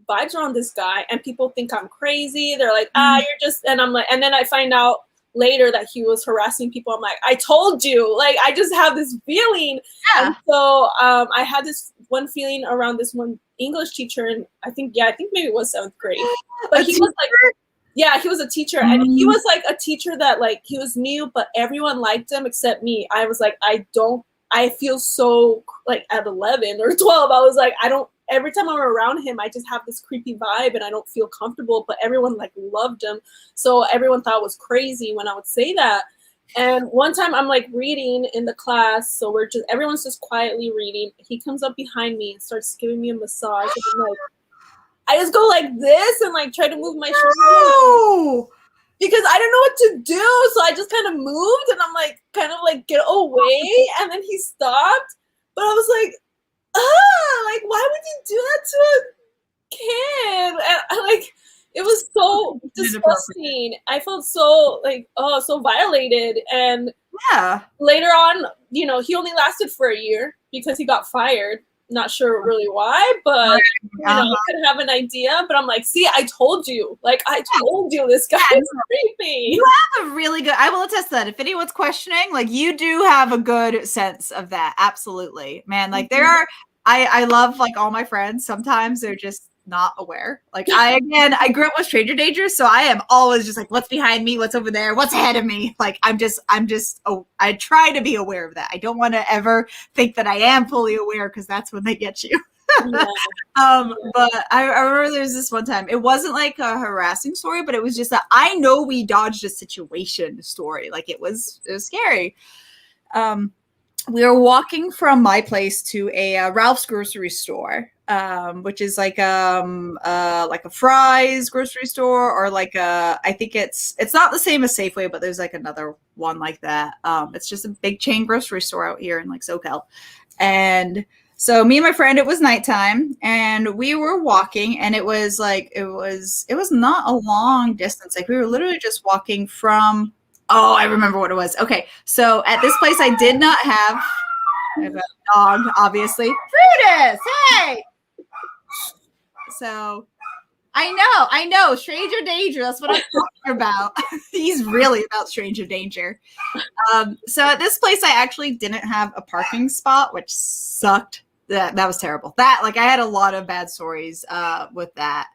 vibes around this guy, and people think I'm crazy. They're like, you're just, and I'm like, and then I find out later that he was harassing people. I'm like, I told you, like, I just have this feeling. Yeah. And so I had this one feeling around this one English teacher, and I think maybe it was 7th grade, but he was like, yeah, he was a teacher, and he was like a teacher that, like, he was new, but everyone liked him except me. I was like, I feel so, like, at 11 or 12, I was like, every time I'm around him, I just have this creepy vibe and I don't feel comfortable, but everyone, like, loved him. So everyone thought it was crazy when I would say that. And one time I'm, like, reading in the class, so everyone's just quietly reading. He comes up behind me and starts giving me a massage, and I'm like, I just go like this and, like, try to move my shoulders because I don't know what to do. So I just kind of moved and I'm like, kind of like, get away. And then he stopped, but I was like, like, why would you do that to a kid? And like, it was so disgusting. I felt so, like, so violated. And yeah, later on, he only lasted for a year because he got fired. Not sure really why, but I could have an idea. But I'm like, see, I told you. Like, I told you this guy is creepy. You have a really good, I will attest that if anyone's questioning, like, you do have a good sense of that. Absolutely, man. Like, there are, I love, like, all my friends. Sometimes they're just not aware. Like, I grew up with stranger danger, so I am always just like, what's behind me, what's over there, what's ahead of me. Like, I try to be aware of that. I don't want to ever think that I am fully aware, because that's when they get you. Yeah. But I remember there was this one time, it wasn't like a harassing story, but it was just that I know we dodged a situation story. Like, it was scary. We were walking from my place to a Ralph's grocery store, which is like a Fry's grocery store, or like I think it's not the same as Safeway, but there's like another one like that. It's just a big chain grocery store out here in, like, SoCal. And so me and my friend, it was nighttime, and we were walking, and it was not a long distance. Like, we were literally just walking from, I remember what it was. Okay, so at this place, I did not have a dog, obviously. Brutus, hey! So I know, stranger danger. That's what I'm talking about. He's really about stranger danger. So at this place, I actually didn't have a parking spot, which sucked. That was terrible. That, like, I had a lot of bad stories with that,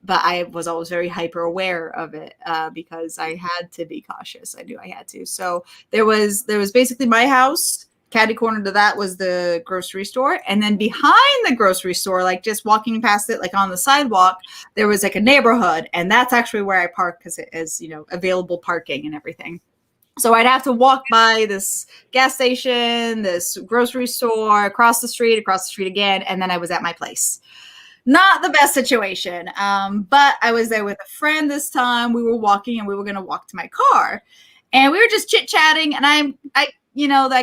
but I was always very hyper aware of it because I had to be cautious. I knew I had to. So there was basically my house. Catty corner to that was the grocery store. And then behind the grocery store, like, just walking past it, like, on the sidewalk, there was like a neighborhood. And that's actually where I park, because it is, available parking and everything. So I'd have to walk by this gas station, this grocery store, across the street again. And then I was at my place. Not the best situation. But I was there with a friend this time. We were walking, and we were going to walk to my car. And we were just chit-chatting. And I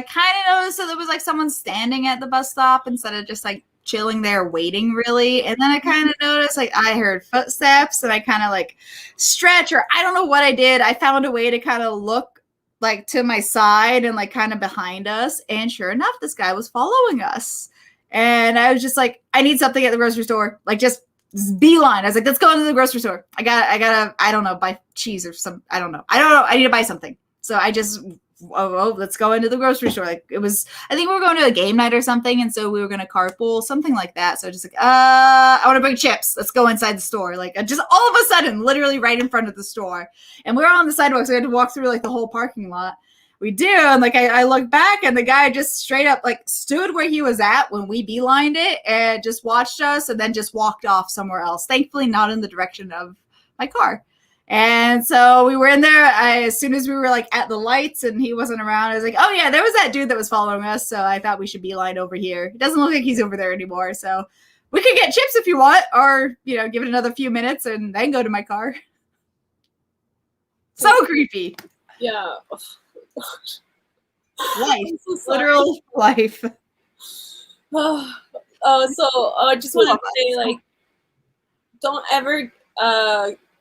kind of noticed that there was, like, someone standing at the bus stop instead of just, like, chilling there waiting, really. And then I kind of noticed, like, I heard footsteps, and I kind of, like, stretch, or I don't know what I did. I found a way to kind of look like to my side and like kind of behind us, and sure enough, this guy was following us. And I was just like, I need something at the grocery store. Like just beeline. I was like, let's go into the grocery store. I gotta, I don't know, buy cheese or some, I don't know. I need to buy something. So I just, let's go into the grocery store. Like it was, I think we were going to a game night or something. And so we were going to carpool, something like that. So just like, I want to bring chips. Let's go inside the store. Like just all of a sudden, literally right in front of the store. And we were on the sidewalk. So we had to walk through like the whole parking lot. We do. And like, I look back and the guy just straight up like stood where he was at when we beelined it and just watched us and then just walked off somewhere else. Thankfully, not in the direction of my car. And so we were in there as soon as we were like at the lights and he wasn't around. I was like, oh yeah, there was that dude that was following us. So I thought we should beeline over here. It doesn't look like he's over there anymore. So we could get chips if you want, or, you know, give it another few minutes and then go to my car. So creepy. Yeah. Life. So literal life. So I just want to say, like, don't ever,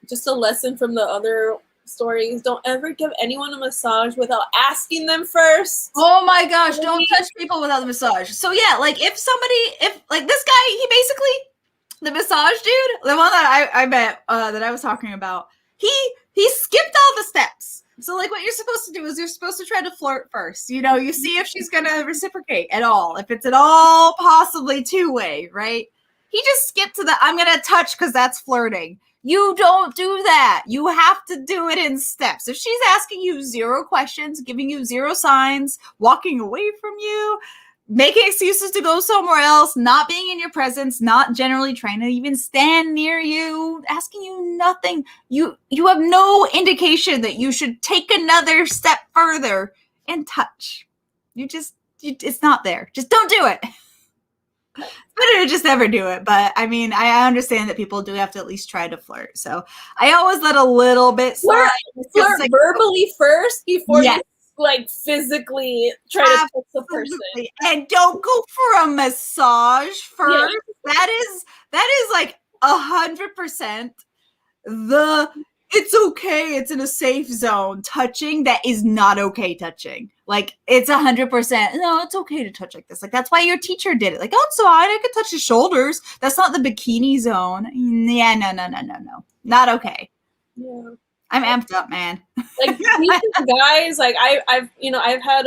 just a lesson from the other stories, don't ever give anyone a massage without asking them first. Oh my gosh, don't touch people without the massage. So yeah, like if like this guy, he basically, the massage dude, the one that I met, that I was talking about, he skipped all the steps. So like what you're supposed to do is you're supposed to try to flirt first. You know, you see if she's going to reciprocate at all, if it's at all possibly two-way, right? He just skipped to the, I'm going to touch because that's flirting. You don't do that. You have to do it in steps. If she's asking you 0 questions, giving you 0 signs, walking away from you, making excuses to go somewhere else, not being in your presence, not generally trying to even stand near you, asking you nothing, you have no indication that you should take another step further and touch. It's not there. Just don't do it. It's better to just never do it. But I mean, I understand that people do have to at least try to flirt. So I always let a little bit slide. Flirt like, verbally first before you like physically try to touch the person. And don't go for a massage first. Yeah. That is like 100% it's okay, it's in a safe zone touching that is not okay touching. Like it's 100%, no, it's okay to touch like this. Like that's why your teacher did it. Like, oh, it's fine, I could touch his shoulders. That's not the bikini zone. Yeah, no. Not okay. Yeah. I'm amped up, man. Like these guys, like I've had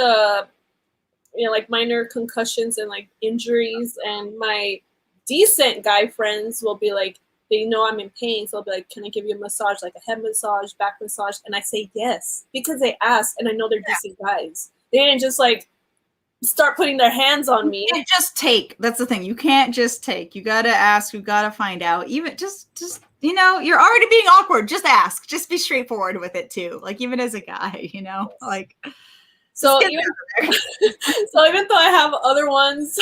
like minor concussions and like injuries, and my decent guy friends will be like, they know I'm in pain, so they'll be like, can I give you a massage, like a head massage, back massage? And I say yes, because they asked, and I know they're decent guys. They didn't just like start putting their hands on me. You can't just take. That's the thing. You can't just take. You gotta ask. You gotta find out. Even just you know, you're already being awkward. Just ask. Just be straightforward with it too. Like even as a guy, you know, like. So even though I have other ones,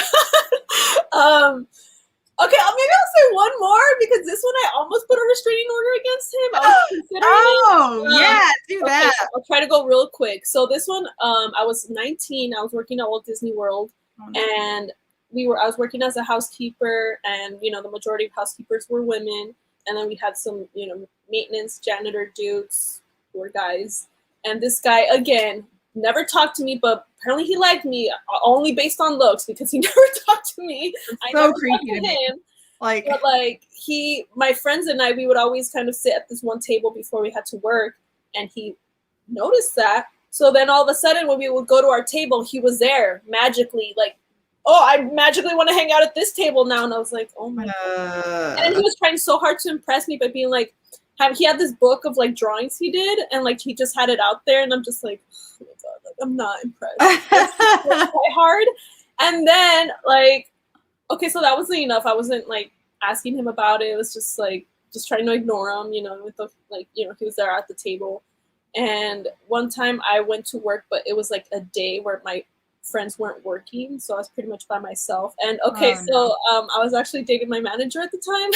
okay, maybe I'll say one more, because this one I almost put a restraining order against him. I was considering it. Yeah, do that. Okay, I'll try to go real quick. So this one, I was 19. I was working at Walt Disney World, and I was working as a housekeeper, and you know the majority of housekeepers were women, and then we had some maintenance janitor dudes who were guys, and this guy again never talked to me, but apparently he liked me only based on looks, because he never talked to me. I never talked to him. But like my friends and I, we would always kind of sit at this one table before we had to work, and he noticed that. So then all of a sudden when we would go to our table, he was there magically, like, oh, I magically want to hang out at this table now. And I was like, oh my God. And he was trying so hard to impress me by being like, he had this book of like drawings he did, and like he just had it out there, and I'm just like, oh my God, like I'm not impressed. It's quite hard. And then like, okay, so that wasn't enough. I wasn't like asking him about it. It was just like just trying to ignore him, with the he was there at the table. And one time I went to work, but it was like a day where my friends weren't working, so I was pretty much by myself. And I was actually dating my manager at the time.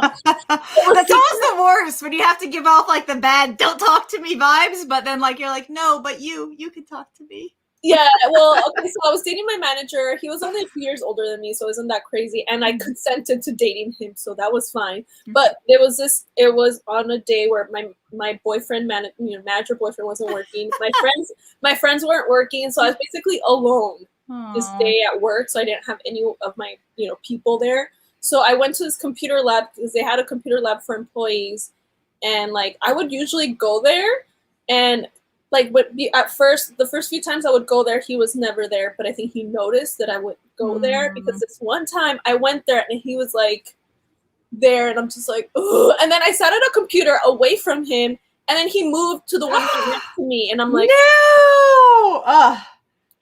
That's always the worst, when you have to give off like the bad "don't talk to me" vibes, but then like you're like, no, but you can talk to me. Yeah, well, okay, so I was dating my manager. He was only a few years older than me, so it wasn't that crazy. And I consented to dating him, so that was fine. But it was on a day where my boyfriend, manager boyfriend wasn't working. My friends weren't working, so I was basically alone this Aw. day at work, so I didn't have any of my, people there. So I went to this computer lab because they had a computer lab for employees. And like I would usually go there and like at first the first few times I would go there he was never there, but I think he noticed that I would go there because this one time I went there and he was like there and I'm just like, ugh. And then I sat at a computer away from him and then he moved to the one next to me and I'm like, no.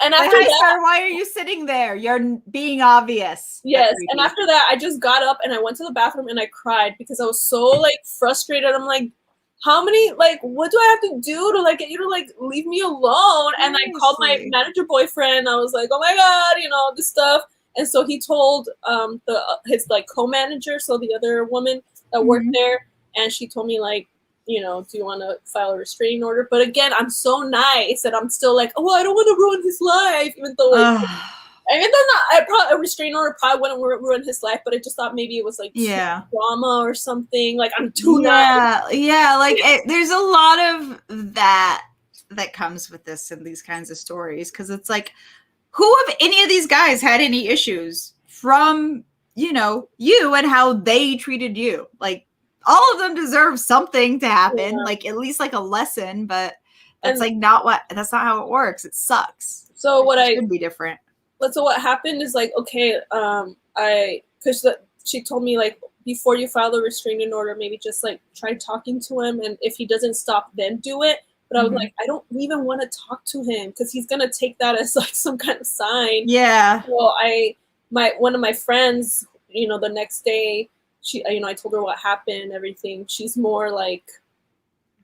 And like, after hi, that, sir, why are you sitting there? You're being obvious. yes. And after that I just got up and I went to the bathroom and I cried because I was so like frustrated. I'm like, how many, like, what do I have to do to like get you to like leave me alone? And I called my manager boyfriend. I was like, oh my God, this stuff. And so he told his like co-manager, so the other woman that worked there, and she told me like, do you want to file a restraining order? But again, I'm so nice that I'm still like, oh, I don't want to ruin his life, even though like, even though a restraining order probably wouldn't ruin his life, but I just thought maybe it was like drama or something. Like I'm too nice. Yeah, like there's a lot of that comes with this and these kinds of stories because it's like, who of any of these guys had any issues from you and how they treated you? Like all of them deserve something to happen, like at least like a lesson, but that's that's not how it works. It sucks. So it should be different. But so what happened is like, okay, she told me like, before you file the restraining order, maybe just like try talking to him, and if he doesn't stop, then do it. But I was like, I don't even want to talk to him because he's gonna take that as like some kind of sign. Yeah. So one of my friends, the next day, I told her what happened, everything. She's more like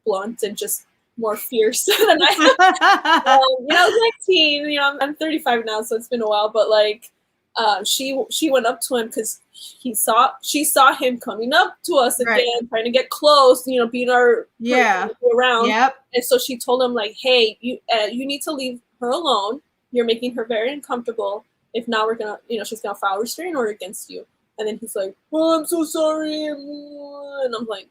blunt and just more fierce than I am. I was 19, I'm 35 now, so it's been a while, but like she went up to him because she saw him coming up to us again, trying to get close, being our around. Yep. And so she told him like, hey, you need to leave her alone. You're making her very uncomfortable. If not, we're gonna, she's gonna file a restraining order against you. And then he's like, oh, I'm so sorry. And I'm like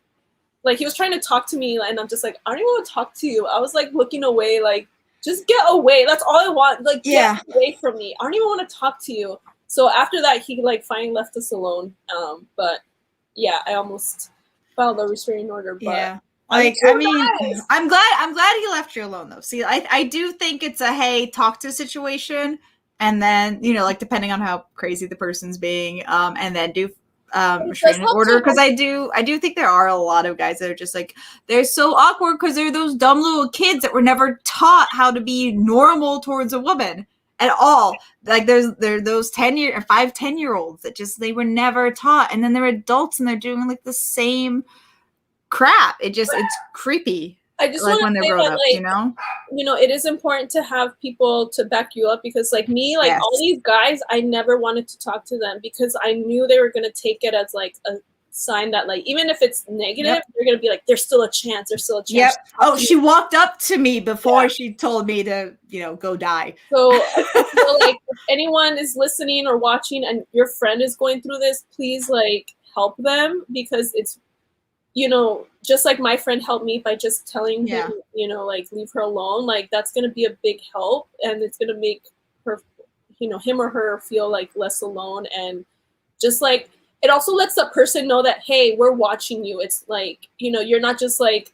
he was trying to talk to me, and I'm just like, I don't even want to talk to you. I was like looking away, like, just get away. That's all I want. Like, get away from me. I don't even want to talk to you. So after that, he like finally left us alone. But yeah, I almost filed a restraining order. But yeah, like I'm glad he left you alone though. See, I do think it's a hey, talk to a situation, and then like depending on how crazy the person's being, and then do restraining order, because I do think there are a lot of guys that are just like, they're so awkward because they're those dumb little kids that were never taught how to be normal towards a woman at all. Like they're those 10-year-olds that just, they were never taught, and then they're adults and they're doing like the same crap. It's creepy. I just like want when to they're say grown that, up, it is important to have people to back you up, because like me, like all these guys, I never wanted to talk to them because I knew they were going to take it as like a sign that like, even if it's negative, they're going to be like, there's still a chance. Oh, she walked up to me before she told me to, go die. So like if anyone is listening or watching and your friend is going through this, please like help them, because it's, just like my friend helped me by just telling him, like leave her alone, like that's going to be a big help, and it's going to make her, him or her feel like less alone. And just like, it also lets the person know that, hey, we're watching you. It's like, you're not just like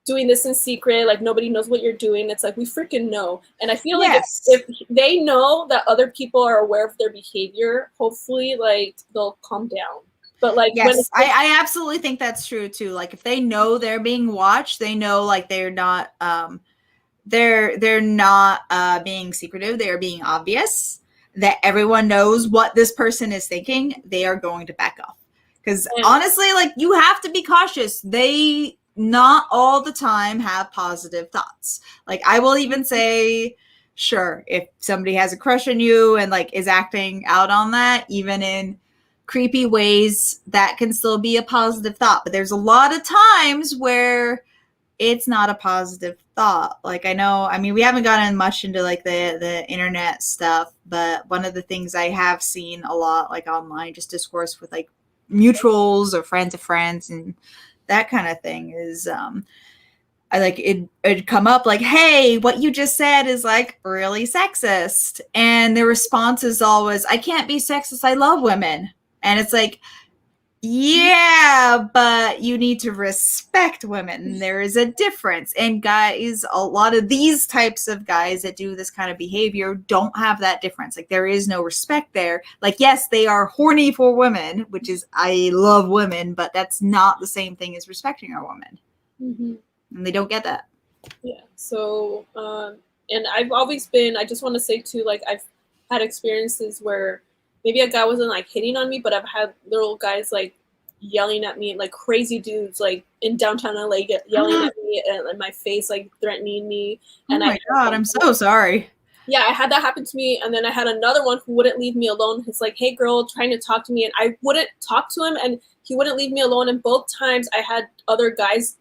doing this in secret, like nobody knows what you're doing. It's like, we freaking know. And I feel like if they know that other people are aware of their behavior, hopefully like they'll calm down. But like, I absolutely think that's true too. Like if they know they're being watched, they know like they're not they're not being secretive, they are being obvious, that everyone knows what this person is thinking, they are going to back off. Because honestly, like you have to be cautious. They not all the time have positive thoughts. Like I will even say, sure, if somebody has a crush on you and like is acting out on that, even in creepy ways, that can still be a positive thought. But there's a lot of times where it's not a positive thought. Like, I mean, we haven't gotten much into like the internet stuff, but one of the things I have seen a lot, like online, just discourse with like mutuals or friends of friends and that kind of thing is, I like it'd come up like, hey, what you just said is like really sexist. And the response is always, I can't be sexist. I love women. And it's like, yeah, but you need to respect women. There is a difference. And guys, a lot of these types of guys that do this kind of behavior don't have that difference. Like, there is no respect there. Like, yes, they are horny for women, which is, I love women, but that's not the same thing as respecting a woman. Mm-hmm. And they don't get that. Yeah. So, and I've always been, I just want to say too, like, I've had experiences where maybe a guy wasn't like hitting on me, but I've had little guys like yelling at me, like crazy dudes, like in downtown LA, yelling at me and in my face, like threatening me. And oh my God, I'm so sorry. Yeah, I had that happen to me. And then I had another one who wouldn't leave me alone. He's like, hey girl, trying to talk to me. And I wouldn't talk to him and he wouldn't leave me alone. And both times I had other guys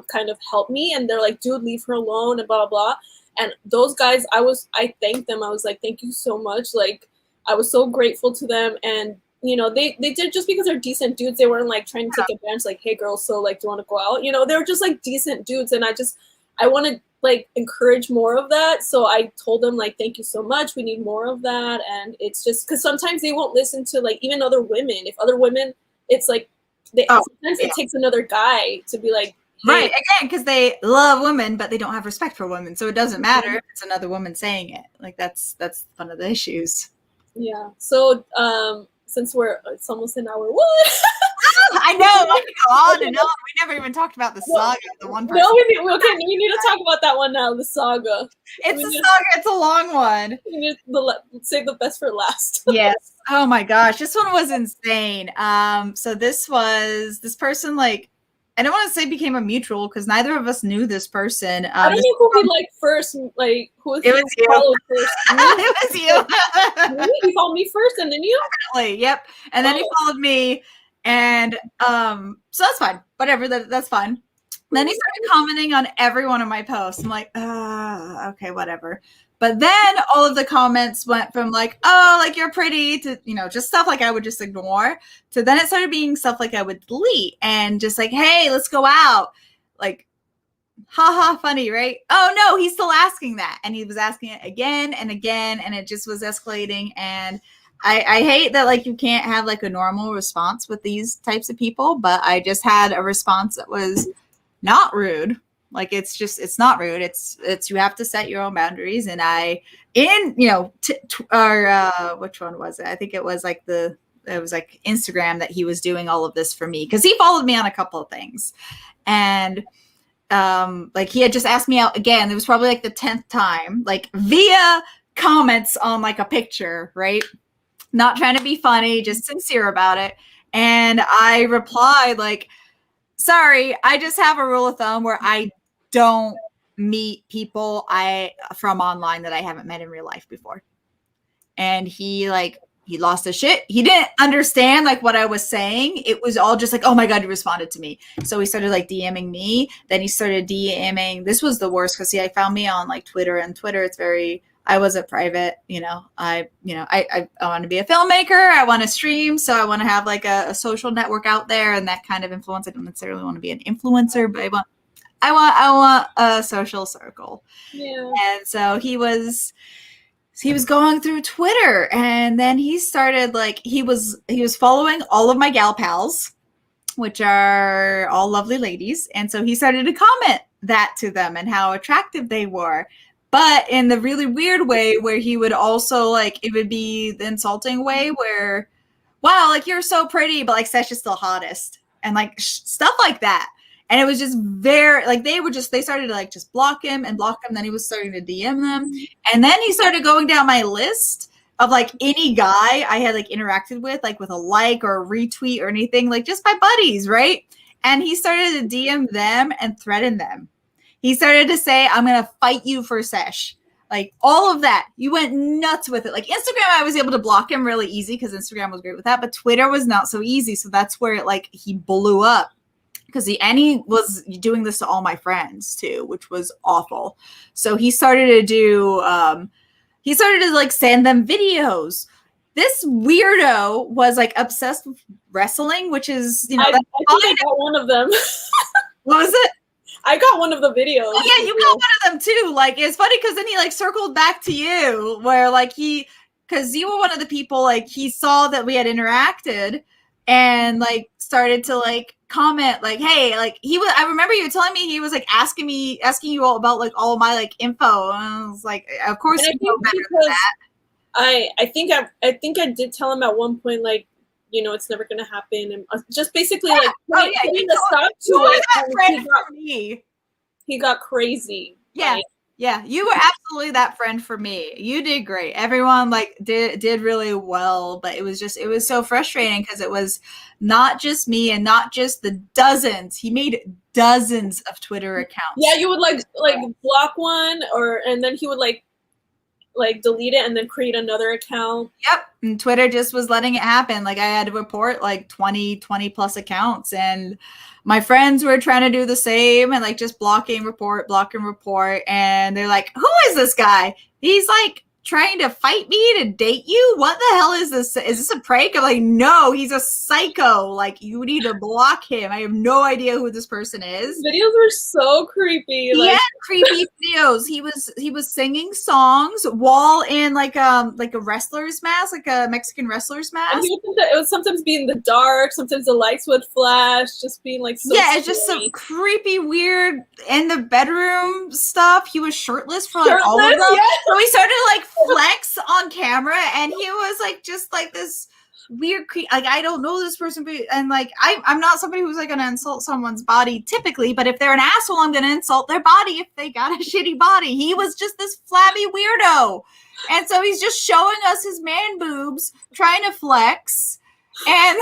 kind of help me, and they're like, dude, leave her alone and blah, blah, blah. And those guys, I thanked them. I was like, thank you so much. Like, I was so grateful to them. And, you know, they did, just because they're decent dudes, they weren't like trying to take advantage, like, hey girl, so like, do you want to go out? You know, they were just like decent dudes. And I want to like encourage more of that. So I told them like, thank you so much. We need more of that. And it's just because sometimes they won't listen to like even other women. If other women, it's like, sometimes it takes another guy to be like, right, again, because they love women, but they don't have respect for women. So it doesn't matter if it's another woman saying it. Like, that's one of the issues. Yeah. So since it's almost an hour, what? I know. I can go on and on. We never even talked about the saga. The one person. No, we need to talk about that one now. The saga. It's a saga. It's a long one. We need save the best for last. Yes. Oh my gosh, this one was insane. So this person, like, I don't want to say became a mutual because neither of us knew this person. I don't know who we like first. Like, who it was you. First? It was you. Really? You followed me first, and then you. Definitely. Yep. And then he followed me, and so that's fine. Whatever. That's fine. Then he started commenting on every one of my posts. I'm like, okay, whatever. But then all of the comments went from like, oh, like you're pretty to, you know, just stuff like I would just ignore to then it started being stuff like I would delete and just like, hey, let's go out. Like, haha, funny, right? Oh no, he's still asking that. And he was asking it again and again. And it just was escalating. And I hate that like you can't have like a normal response with these types of people. But I just had a response that was not rude. Like, it's not rude. It's you have to set your own boundaries. And which one was it? I think it was like Instagram that he was doing all of this for me. Cause he followed me on a couple of things. And like he had just asked me out again. It was probably like the 10th time, like via comments on like a picture, right? Not trying to be funny, just sincere about it. And I replied like, sorry, I just have a rule of thumb where I don't meet people from online that I haven't met in real life before. And he lost his shit. He didn't understand like what I was saying. It was all just like, oh my God, you responded to me. So he started like DMing me. Then he started DMing. This was the worst because I found me on like Twitter, and Twitter, I wasn't private, I want to be a filmmaker. I want to stream. So I want to have like a social network out there and that kind of influence. I don't necessarily want to be an influencer, but I want a social circle. Yeah. And so he was going through Twitter, and then he started like, he was following all of my gal pals, which are all lovely ladies. And so he started to comment that to them and how attractive they were. But in the really weird way where he would also like, it would be the insulting way where, wow, like you're so pretty, but like Sesh is still hottest and like stuff like that. And it was just very like, they started to like just block him. Then he was starting to DM them. And then he started going down my list of like any guy I had like interacted with a like or a retweet or anything, like just my buddies. Right. And he started to DM them and threaten them. He started to say, I'm going to fight you for Sesh. Like all of that. You went nuts with it. Like Instagram, I was able to block him really easy because Instagram was great with that. But Twitter was not so easy. So that's where he blew up. because and he was doing this to all my friends too, which was awful. So he started to do like send them videos. This weirdo was like obsessed with wrestling, which is, you know, I think I got one of them. What was it? I got one of the videos. Oh yeah, you got one of them too. Like, it's funny because then he like circled back to you, where like because you were one of the people, like he saw that we had interacted and like started to like comment like, hey, like I remember you telling me he was like asking you all about like all my like info, and I was like, of course you know better than that. I think I did tell him at one point, like, you know, it's never gonna happen, and just basically like putting a stop to it. He got crazy. Yeah. Like, yeah, you were absolutely that friend for me. You did great. Everyone like did really well, but it was so frustrating because it was not just me and not just the dozens. He made dozens of Twitter accounts. Yeah, you would like block one, and then he would like delete it and then create another account. Yep. And Twitter just was letting it happen. Like I had to report like 20 plus accounts, and my friends were trying to do the same and like just block and report. And they're like, who is this guy? He's like trying to fight me to date you? What the hell is this? Is this a prank? I'm like, no, he's a psycho. Like, you need to block him. I have no idea who this person is. Videos were so creepy. He had creepy videos. He was singing songs while in like a wrestler's mask, like a Mexican wrestler's mask. And it would sometimes be in the dark, sometimes the lights would flash, just being like so it's just some creepy, weird in the bedroom stuff. He was shirtless for like all of them. Yeah. So he started to like flex on camera, and he was like just like this weird like, I don't know this person, and like I'm not somebody who's like gonna insult someone's body typically, but if they're an asshole, I'm gonna insult their body if they got a shitty body. He was just this flabby weirdo, and so he's just showing us his man boobs, trying to flex. And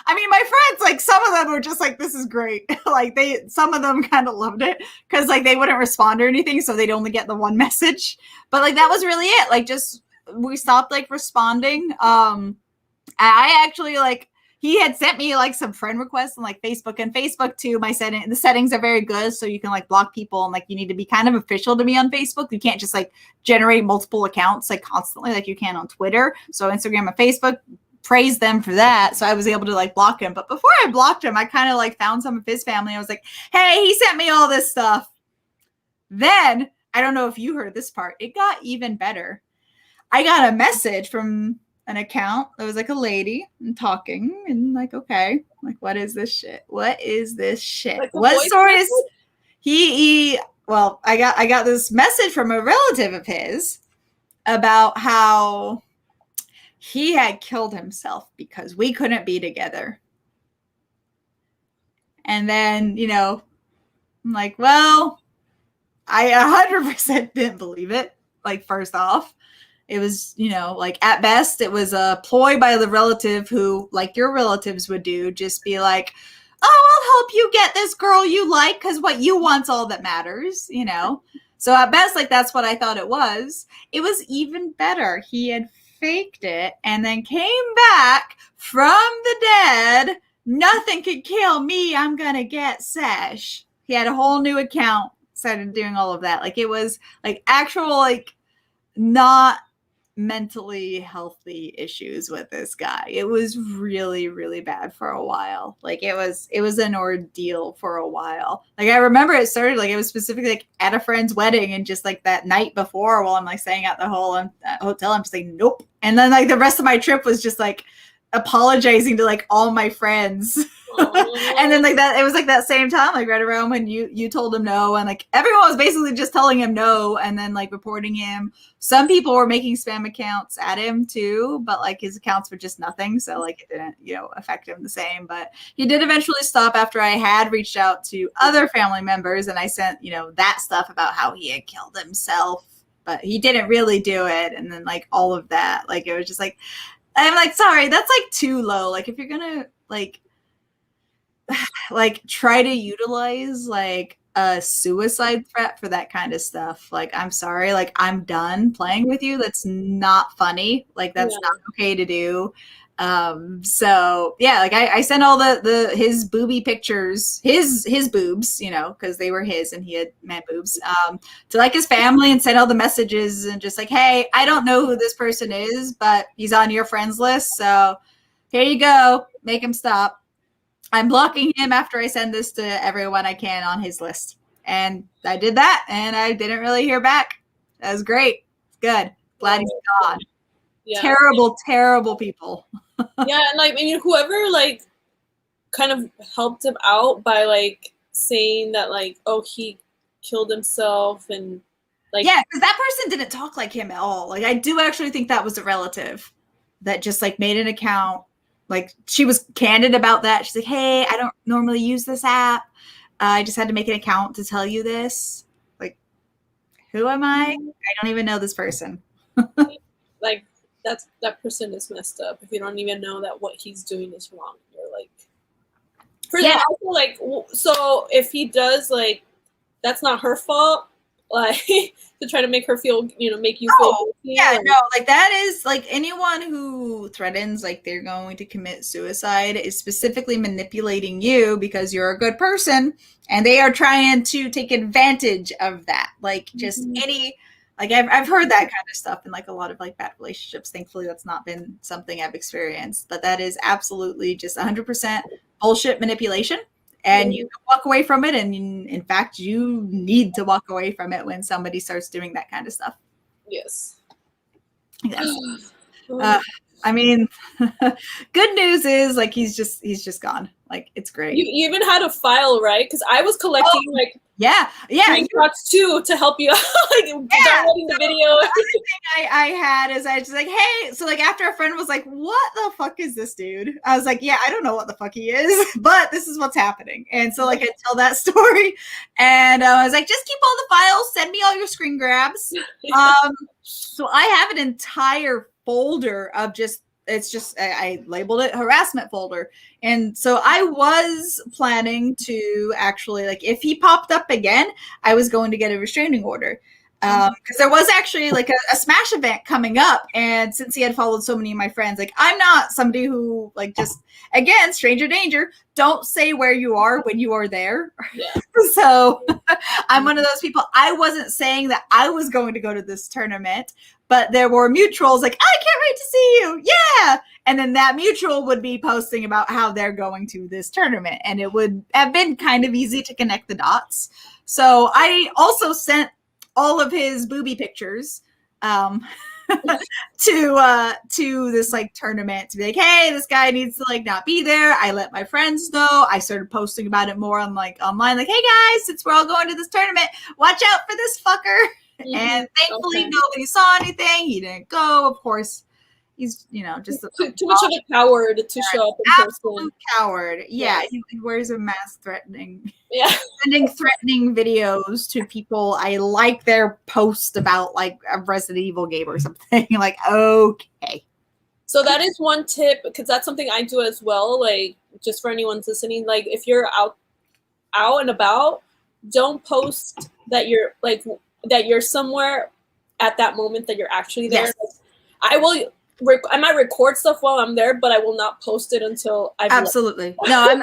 I mean, my friends, like, some of them were just like, this is great. Like, some of them kind of loved it because like they wouldn't respond or anything, so they'd only get the one message. But like that was really it. Like, just we stopped like responding. I actually like, he had sent me like some friend requests on like Facebook, and Facebook too. The settings are very good, so you can like block people, and like you need to be kind of official to be on Facebook. You can't just like generate multiple accounts like constantly like you can on Twitter. So Instagram and Facebook, praise them for that. So I was able to like block him. But before I blocked him, I kind of like found some of his family. I was like, hey, he sent me all this stuff. Then I don't know if you heard this part. It got even better. I got a message from an account that was like a lady and talking, and like, okay, like, what is this shit? Like, what sort is he? Well, I got this message from a relative of his about how he had killed himself because we couldn't be together. And then, you know, I'm like, well, I 100% didn't believe it. Like, first off, it was, you know, like at best, it was a ploy by the relative who, like your relatives would do, just be like, oh, I'll help you get this girl you like because what you want's all that matters, you know? So at best, like, that's what I thought it was. It was even better. He had faked it and then came back from the dead. Nothing could kill me. I'm going to get Sesh. He had a whole new account, started doing all of that. Like, it was like actual, like, not mentally healthy issues with this guy. It was really, really bad for a while. Like, it was an ordeal for a while. Like, I remember it started, like, it was specifically like at a friend's wedding, and just like that night before, while I'm like staying at the whole hotel, I'm just like, nope. And then like the rest of my trip was just like apologizing to like all my friends. And then like that, it was like that same time, like right around when you told him no, and like everyone was basically just telling him no and then like reporting him. Some people were making spam accounts at him too, but like his accounts were just nothing, so like it didn't, you know, affect him the same. But he did eventually stop after I had reached out to other family members, and I sent, you know, that stuff about how he had killed himself, but he didn't really do it. And then like all of that, like, it was just like, I'm like, sorry, that's like too low. Like, if you're gonna like try to utilize like a suicide threat for that kind of stuff, like, I'm sorry, like, I'm done playing with you. That's not funny. Like, that's not okay to do. So yeah, like I sent all his booby pictures, his boobs, you know, because they were his and he had man boobs, to like his family, and sent all the messages and just like, hey, I don't know who this person is, but he's on your friends list, so here you go, make him stop. I'm blocking him after I send this to everyone I can on his list. And I did that, and I didn't really hear back. That was great. Good. Glad he's gone. Yeah. Terrible, terrible people. Yeah, and like, I mean, whoever like kind of helped him out by like saying that like, oh, he killed himself, and like, yeah, because that person didn't talk like him at all. Like, I do actually think that was a relative that just like made an account. Like, she was candid about that. She's like, hey, I don't normally use this app. I just had to make an account to tell you this. Like, who am I? I don't even know this person. Like, that person is messed up. If you don't even know that what he's doing is wrong, you're like, yeah. Also, like, so if he does, like, that's not her fault. Like, to try to make her feel, you know, make you feel. Yeah, no, like that is like anyone who threatens like they're going to commit suicide is specifically manipulating you because you're a good person, and they are trying to take advantage of that. Like, just any, like I've heard that kind of stuff in like a lot of like bad relationships. Thankfully, that's not been something I've experienced, but that is absolutely just 100% bullshit manipulation. And you can walk away from it. And in fact, you need to walk away from it when somebody starts doing that kind of stuff. Yes. Yes. I mean, good news is like he's just gone. Like, it's great. You even had a file, right? Because I was collecting like screenshots too to help you like downloading the video. The other thing I had is I was just like, hey, so like after a friend was like, what the fuck is this dude? I was like, yeah, I don't know what the fuck he is, but this is what's happening. And so like I tell that story, and I was like, just keep all the files, send me all your screen grabs. So I have an entire folder of just, it's just, I labeled it harassment folder. And so I was planning to actually, like, if he popped up again, I was going to get a restraining order. Because there was actually like a Smash event coming up. And since he had followed so many of my friends, like, I'm not somebody who like just, again, stranger danger, don't say where you are when you are there. Yeah. So I'm one of those people. I wasn't saying that I was going to go to this tournament, but there were mutuals like, I can't wait to see you. Yeah. And then that mutual would be posting about how they're going to this tournament. And it would have been kind of easy to connect the dots. So I also sent all of his booby pictures to this like tournament to be like, hey, this guy needs to like not be there. I let my friends know. I started posting about it more on like online, like, hey guys, since we're all going to this tournament, watch out for this fucker. And thankfully nobody saw anything. He didn't go, of course. He's, you know, just too much of a coward to show up in person. Coward. Yeah, he wears a mask threatening. Yeah. Sending threatening videos to people. I like their post about like a Resident Evil game or something. Like, okay. So that is one tip, because that's something I do as well. Like, just for anyone listening, like if you're out and about, don't post that you're like that you're somewhere at that moment that you're actually there. Yes. Like, I might record stuff while I'm there, but I will not post it until I've absolutely. No, I'm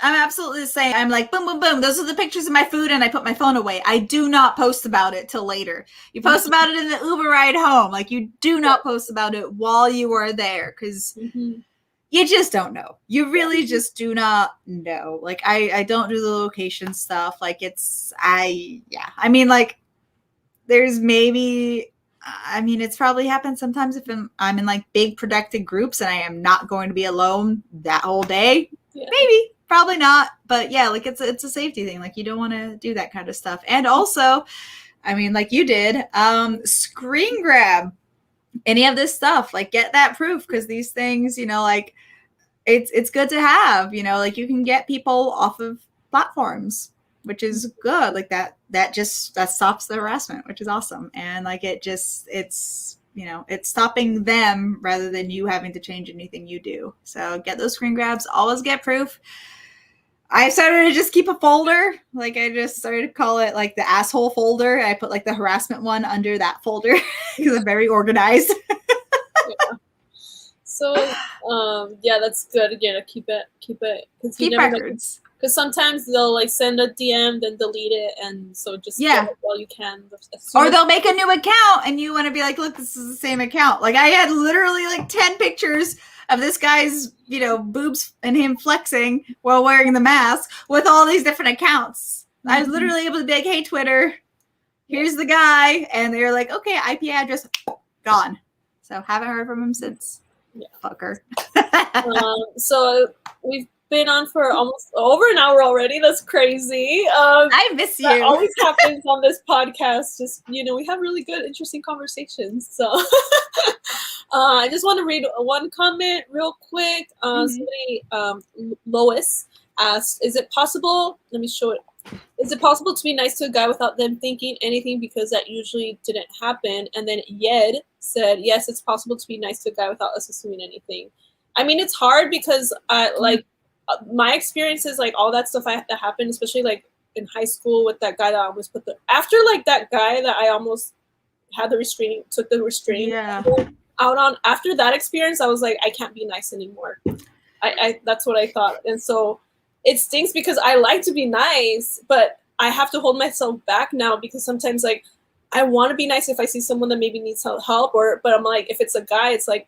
absolutely the same. I'm like, boom, boom, boom. Those are the pictures of my food, and I put my phone away. I do not post about it till later. You post about it in the Uber ride home. Like, you do not post about it while you are there, because you just don't know. You really just do not know. Like, I don't do the location stuff. Like, I mean, like, there's maybe, I mean, it's probably happened sometimes if I'm in like big protected groups and I am not going to be alone that whole day. Yeah. Maybe, probably not. But yeah, like it's a safety thing. Like, you don't want to do that kind of stuff. And also, I mean, like you did, screen grab any of this stuff. Like, get that proof, because these things, you know, like it's good to have, you know, like you can get people off of platforms, which is good. Like that stops the harassment, which is awesome. And like it's, you know, it's stopping them rather than you having to change anything you do. So get those screen grabs, always get proof. I started to just keep a folder. Like, I just started to call it like the asshole folder. I put like the harassment one under that folder because I'm very organized. Yeah. So, yeah, that's good. Again, keep it, because you Keep never know. records. Because sometimes they'll like send a DM, then delete it, and so just Yeah. get it while you can. As soon Or as- they'll make a new account and you want to be like, look, this is the same account. Like I had literally like 10 pictures of this guy's, you know, boobs and him flexing while wearing the mask with all these different accounts. I was literally able to be like, hey, Twitter, here's the guy. And they're like, okay, IP address, gone. So haven't heard from him since. Yeah. Fucker. So we've been on for almost over an hour already. That's crazy. I miss you. That always happens on this podcast. Just, you know, we have really good, interesting conversations. So I just want to read one comment real quick. Somebody, Lois asked, is it possible, let me show it. Is it possible to be nice to a guy without them thinking anything, because that usually didn't happen? And then Yed said, yes, it's possible to be nice to a guy without us assuming anything. I mean, it's hard because like my experience is like all that stuff that happened, especially like in high school with that guy that I almost put after like that guy that I almost had took the restraining out on. After that experience, I was like, I can't be nice anymore. I that's what I thought. And so it stinks because I like to be nice, but I have to hold myself back now because sometimes like I want to be nice if I see someone that maybe needs help, but I'm like, if it's a guy, it's like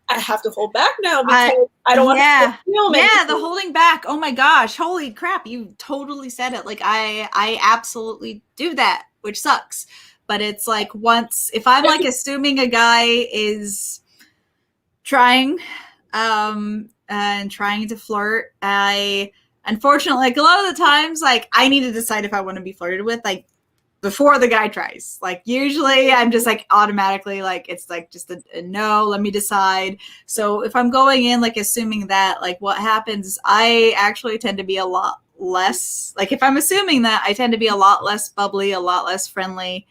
I have to hold back now because I don't want to feel anything. The holding back. Oh my gosh, holy crap! You totally said it. Like I absolutely do that, which sucks. But it's like if I'm like assuming a guy is trying and trying to flirt, unfortunately, like a lot of the times, like I need to decide if I want to be flirted with, like before the guy tries. Like usually I'm just like automatically like it's like just a no, let me decide. So if I'm going in like assuming that, like what happens is I actually tend to be a lot less, like if I'm assuming that, I tend to be a lot less bubbly, a lot less friendly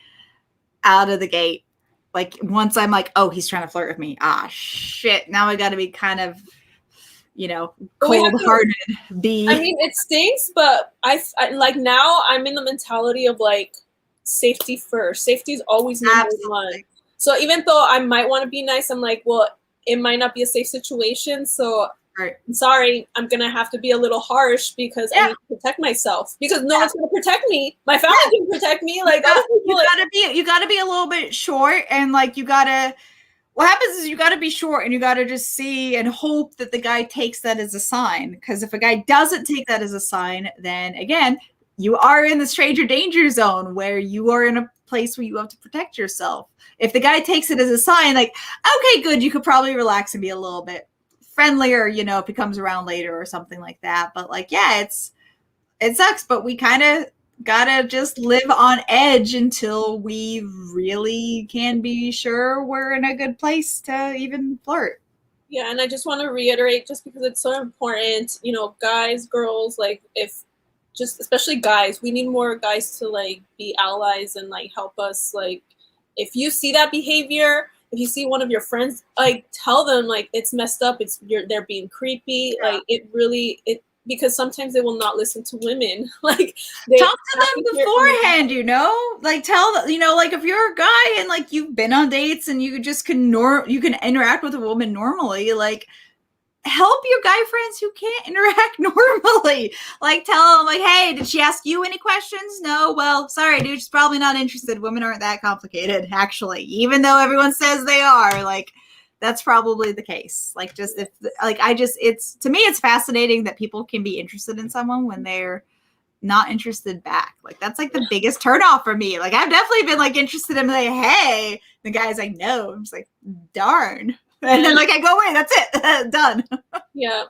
out of the gate. Like once I'm like, oh, he's trying to flirt with me, shit, now I gotta be kind of, you know, cold-hearted. I mean, it stinks, but I like now I'm in the mentality of like safety first. Safety is always number one. So even though I might want to be nice, I'm like, well, it might not be a safe situation. So I'm sorry, I'm gonna have to be a little harsh because I need to protect myself. Because no one's gonna protect me. My family can protect me. Like you gotta be a little bit short, and like you gotta. What happens is you got to be short and you got to just see and hope that the guy takes that as a sign. Because if a guy doesn't take that as a sign, then again, you are in the stranger danger zone where you are in a place where you have to protect yourself. If the guy takes it as a sign, like, okay, good, you could probably relax and be a little bit friendlier, you know, if he comes around later or something like that. But like, yeah, it sucks, but we kind of gotta just live on edge until we really can be sure we're in a good place to even flirt. Yeah, and I just want to reiterate, just because it's so important, you know, guys, girls, like especially guys, we need more guys to like be allies and like help us. Like if you see that behavior, if you see one of your friends, like tell them like it's messed up, they're being creepy, like because sometimes they will not listen to women. Like talk to them beforehand, you know, like tell them, you know, like if you're a guy and like you've been on dates and you just you can interact with a woman normally, like help your guy friends who can't interact normally. Like tell them like, hey, did she ask you any questions? No, well, sorry, dude, she's probably not interested. Women aren't that complicated, actually, even though everyone says they are. Like that's probably the case. Like just it's to me, it's fascinating that people can be interested in someone when they're not interested back. Like that's like the biggest turnoff for me. Like I've definitely been like interested in like, hey, the guy's like, no. I'm just like, darn. And then like I go in, that's it, done. Yeah,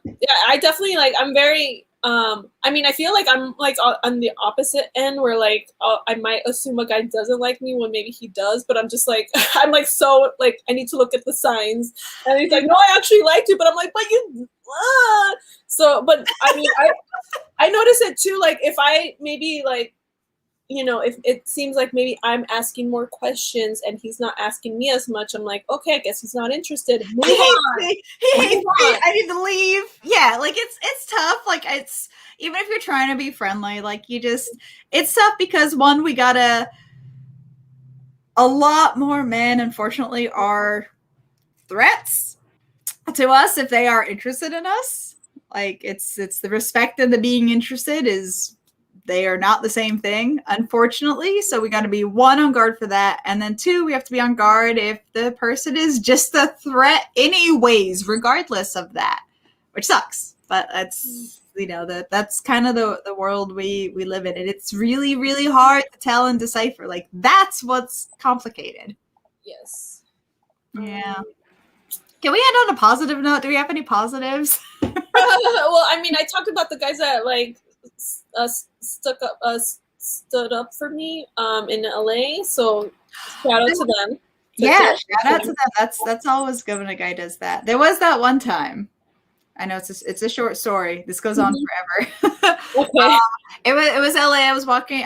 I definitely like. I'm very. I mean, I feel like I'm like on the opposite end where like I might assume a guy doesn't like me when maybe he does, but I'm just like I'm like so like I need to look at the signs, and he's like, no, I actually liked you, but I'm like, but you. So, but I mean, I notice it too. Like if I maybe like, you know, if it seems like maybe I'm asking more questions and he's not asking me as much, I'm like, okay, I guess he's not interested. Move on. He hates me. I need to leave. Yeah, like it's tough. Like it's even if you're trying to be friendly, like it's tough because one, we gotta. A lot more men, unfortunately, are threats. to us, if they are interested in us, like it's the respect and the being interested is, they are not the same thing, unfortunately. So we got to be one, on guard for that. And then two, we have to be on guard if the person is just a threat anyways, regardless of that, which sucks. But that's, you know, that's kind of the world we live in. And it's really, really hard to tell and decipher. Like, that's what's complicated. Yes. Yeah. Can we end on a positive note? Do we have any positives? Well, I mean, I talked about the guys that like stood up for me in LA. So shout out to them. Yeah, shout out to them. That's always good when a guy does that. There was that one time. I know it's a short story. This goes on forever. Okay. It was LA. I was walking.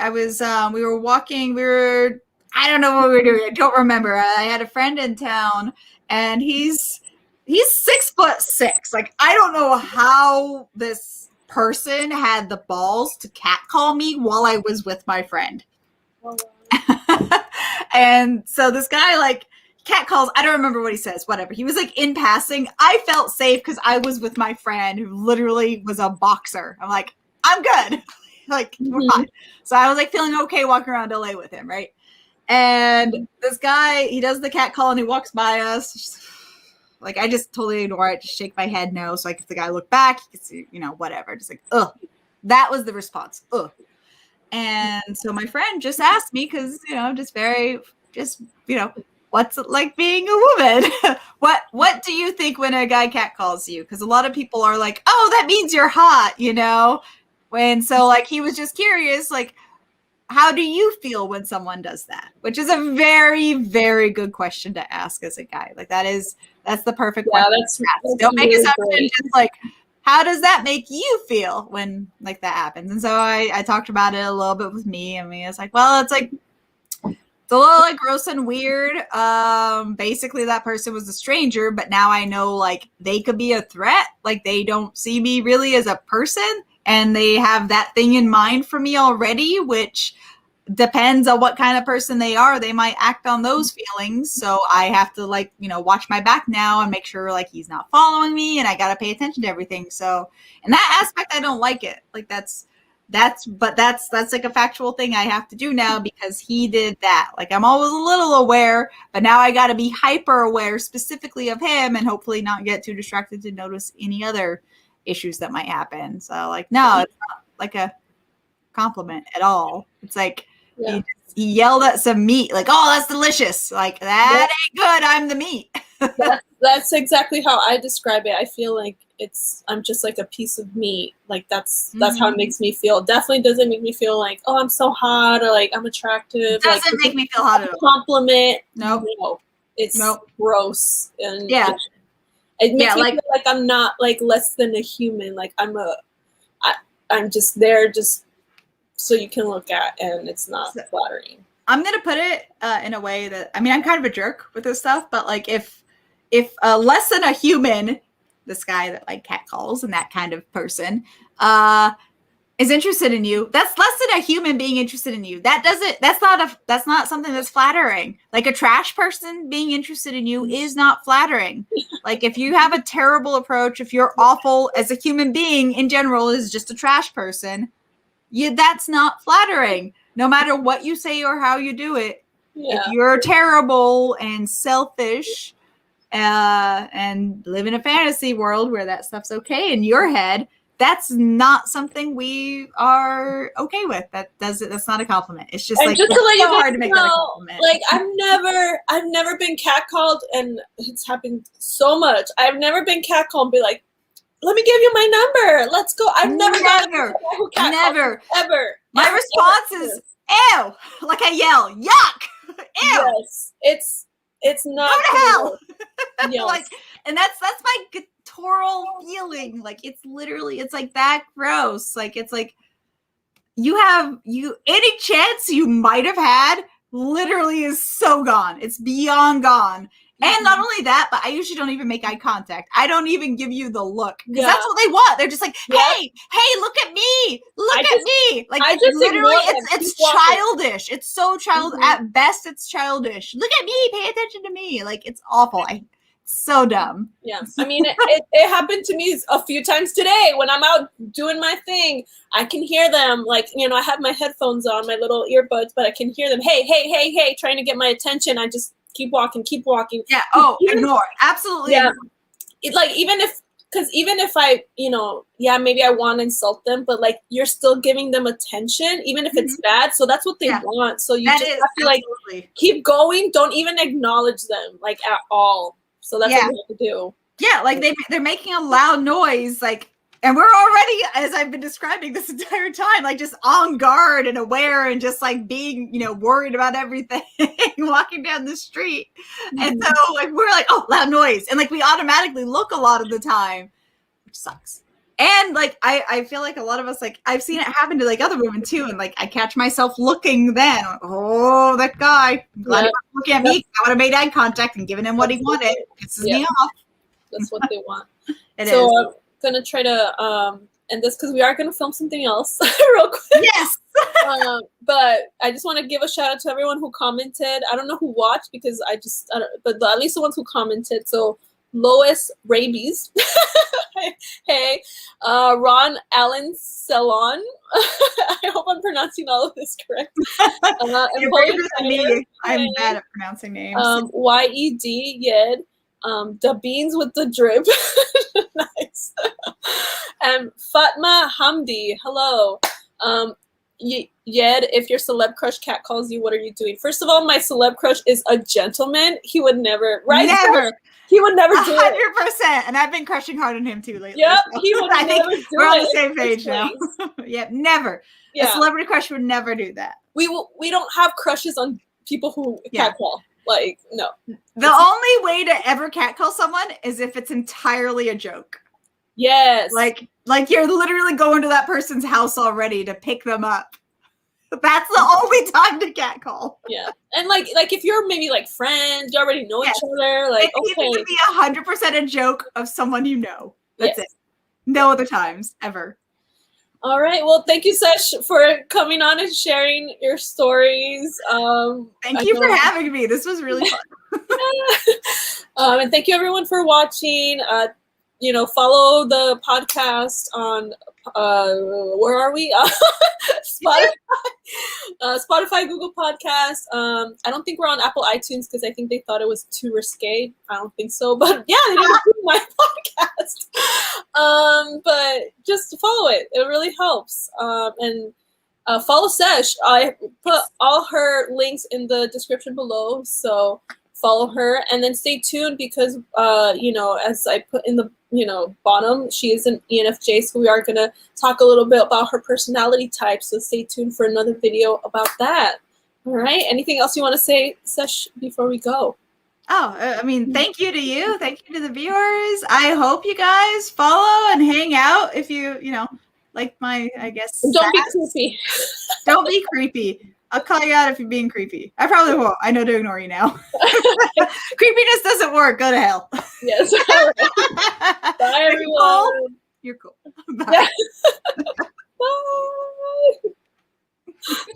We were walking. I don't know what we were doing. I don't remember. I had a friend in town, and he's 6'6". Like, I don't know how this person had the balls to catcall me while I was with my friend. Oh, wow. And so this guy, like, catcalls. I don't remember what he says. Whatever. He was like in passing. I felt safe because I was with my friend who literally was a boxer. I'm like, I'm good. Like, we're fine. So I was like feeling okay walking around LA with him, right? And this guy, he does the cat call and he walks by us. Like, I just totally ignore it, just shake my head no. So like if the guy looked back, he could see, you know, whatever. Just like, ugh. That was the response. Ugh. And so my friend just asked me, because, you know, you know, what's it like being a woman? What do you think when a guy catcalls you? Because a lot of people are like, oh, that means you're hot, you know? When so like he was just curious, like, how do you feel when someone does that? Which is a very, very good question to ask as a guy. Like, that's the perfect question. That's don't make really assumptions. great. Just like, how does that make you feel when like that happens? And so I talked about it a little bit with me. I mean, it's like, well, it's like, it's a little like gross and weird. Basically that person was a stranger, but now I know like they could be a threat. Like, they don't see me really as a person, and they have that thing in mind for me already, which depends on what kind of person they are. They might act on those feelings. So I have to, like, you know, watch my back now and make sure like he's not following me, and I got to pay attention to everything. So in that aspect, I don't like it. Like, that's like a factual thing I have to do now because he did that. Like, I'm always a little aware, but now I got to be hyper aware specifically of him and hopefully not get too distracted to notice any other issues that might happen. So like, no, it's not like a compliment at all. It's like, he yelled at some meat, like, oh, that's delicious. Like, that ain't good. I'm the meat. That's exactly how I describe it. I feel like I'm just like a piece of meat. Like, that's how it makes me feel. Definitely doesn't make me feel like, oh, I'm so hot, or like I'm attractive. It doesn't make me feel hot at all. Compliment. Nope. No. It's gross. And it makes me feel like I'm not like less than a human. Like, I'm just there just so you can look at, and it's not flattering. I'm gonna put it in a way that, I mean, I'm kind of a jerk with this stuff, but like if less than a human, this guy that like catcalls and that kind of person is interested in you, that's less than a human being interested in you. That's not something that's flattering. Like, a trash person being interested in you is not flattering. Like, if you have a terrible approach, if you're awful as a human being in general, is just a trash person, that's not flattering. No matter what you say or how you do it, if you're terrible and selfish and live in a fantasy world where that stuff's okay in your head, that's not something we are okay with. That's not a compliment. It's just, and like, just it's to let so you guys hard to make that a compliment. Like, I've never been catcalled, and it's happened so much. I've never been catcalled and be like, let me give you my number. Let's go. I've never Never. Ever. My response is, ew. Like, I yell, yuck. Ew. Yes. It's not. Go to hell. Yes. Like, and that's my guttural feeling. Like, it's literally, it's like that gross. Like, it's like any chance you might have had literally is so gone. It's beyond gone. And not only that, but I usually don't even make eye contact. I don't even give you the look, because that's what they want. They're just like, hey, look at me. Look at me. Like, I just literally, it's childish. It's so childish. At best, it's childish. Look at me. Pay attention to me. Like, it's awful. It's So dumb. Yeah, I mean, it happened to me a few times today when I'm out doing my thing. I can hear them, like, I have my headphones on, my little earbuds, but I can hear them, hey, hey, hey, hey, trying to get my attention. I just keep walking. Yeah. Oh, ignore. Absolutely. Yeah. Even if I, maybe I want to insult them, but like you're still giving them attention, even if it's bad. So that's what they want. So you have to like keep going. Don't even acknowledge them like at all. So that's what you have to do. Yeah, like they're making a loud noise, like, and we're already, as I've been describing this entire time, like just on guard and aware and just like being, worried about everything, walking down the street. And so like we're like, oh, loud noise. And like we automatically look a lot of the time, which sucks. And like I feel like a lot of us, like I've seen it happen to like other women too, and like I catch myself looking then, oh, that guy, I'm glad he was looking at me. I would have made eye contact and given him what he wanted. Pisses me off. That's what they want. It so is. I'm gonna try to end this because we are gonna film something else real quick. Yes. But I just want to give a shout out to everyone who commented. I don't know who watched because but at least the ones who commented. So Lois Rabies, hey, Ron Allen Salon. I hope I'm pronouncing all of this correct. You're better than me. I'm bad at pronouncing names. Yed Yed. The beans with the drip. Nice. And Fatma Hamdi, hello. Yed, if your celeb crush cat calls you, what are you doing? First of all, my celeb crush is a gentleman. He would never, right? Never. He would never do it. 100%. And I've been crushing hard on him too lately. Yep, so. he would I never think do we're on it the same page now. Yeah, never. Yeah. A celebrity crush would never do that. We don't have crushes on people who catcall. Like, no. The only way to ever catcall someone is if it's entirely a joke. Yes. Like you're literally going to that person's house already to pick them up. That's the only time to catcall. Yeah. And like if you're maybe like friends, you already know each other, like, it needs to be 100% a joke of someone you know. That's it. No other times ever. All right. Well, thank you, Sesh, for coming on and sharing your stories. Thank you for having me. This was really fun. And thank you, everyone, for watching. Follow the podcast on where are we? Spotify, Google Podcast. I don't think we're on Apple iTunes because I think they thought it was too risque. I don't think so, but yeah, they didn't do my podcast. But just follow it; it really helps. And follow Sesh. I put all her links in the description below, so follow her, and then stay tuned because as I put in the bottom, she is an ENFJ, so we are going to talk a little bit about her personality type, so stay tuned for another video about that. All right, anything else you want to say, Sesh, before we go? I mean, thank you to you. Thank you to the viewers. I hope you guys follow and hang out if you like my, I guess. Don't be creepy. Don't be creepy. I'll call you out if you're being creepy. I probably won't. I know to ignore you now. Creepiness doesn't work. Go to hell. Yes. All right. Bye, everyone. You're cool. Bye. Yeah. Bye.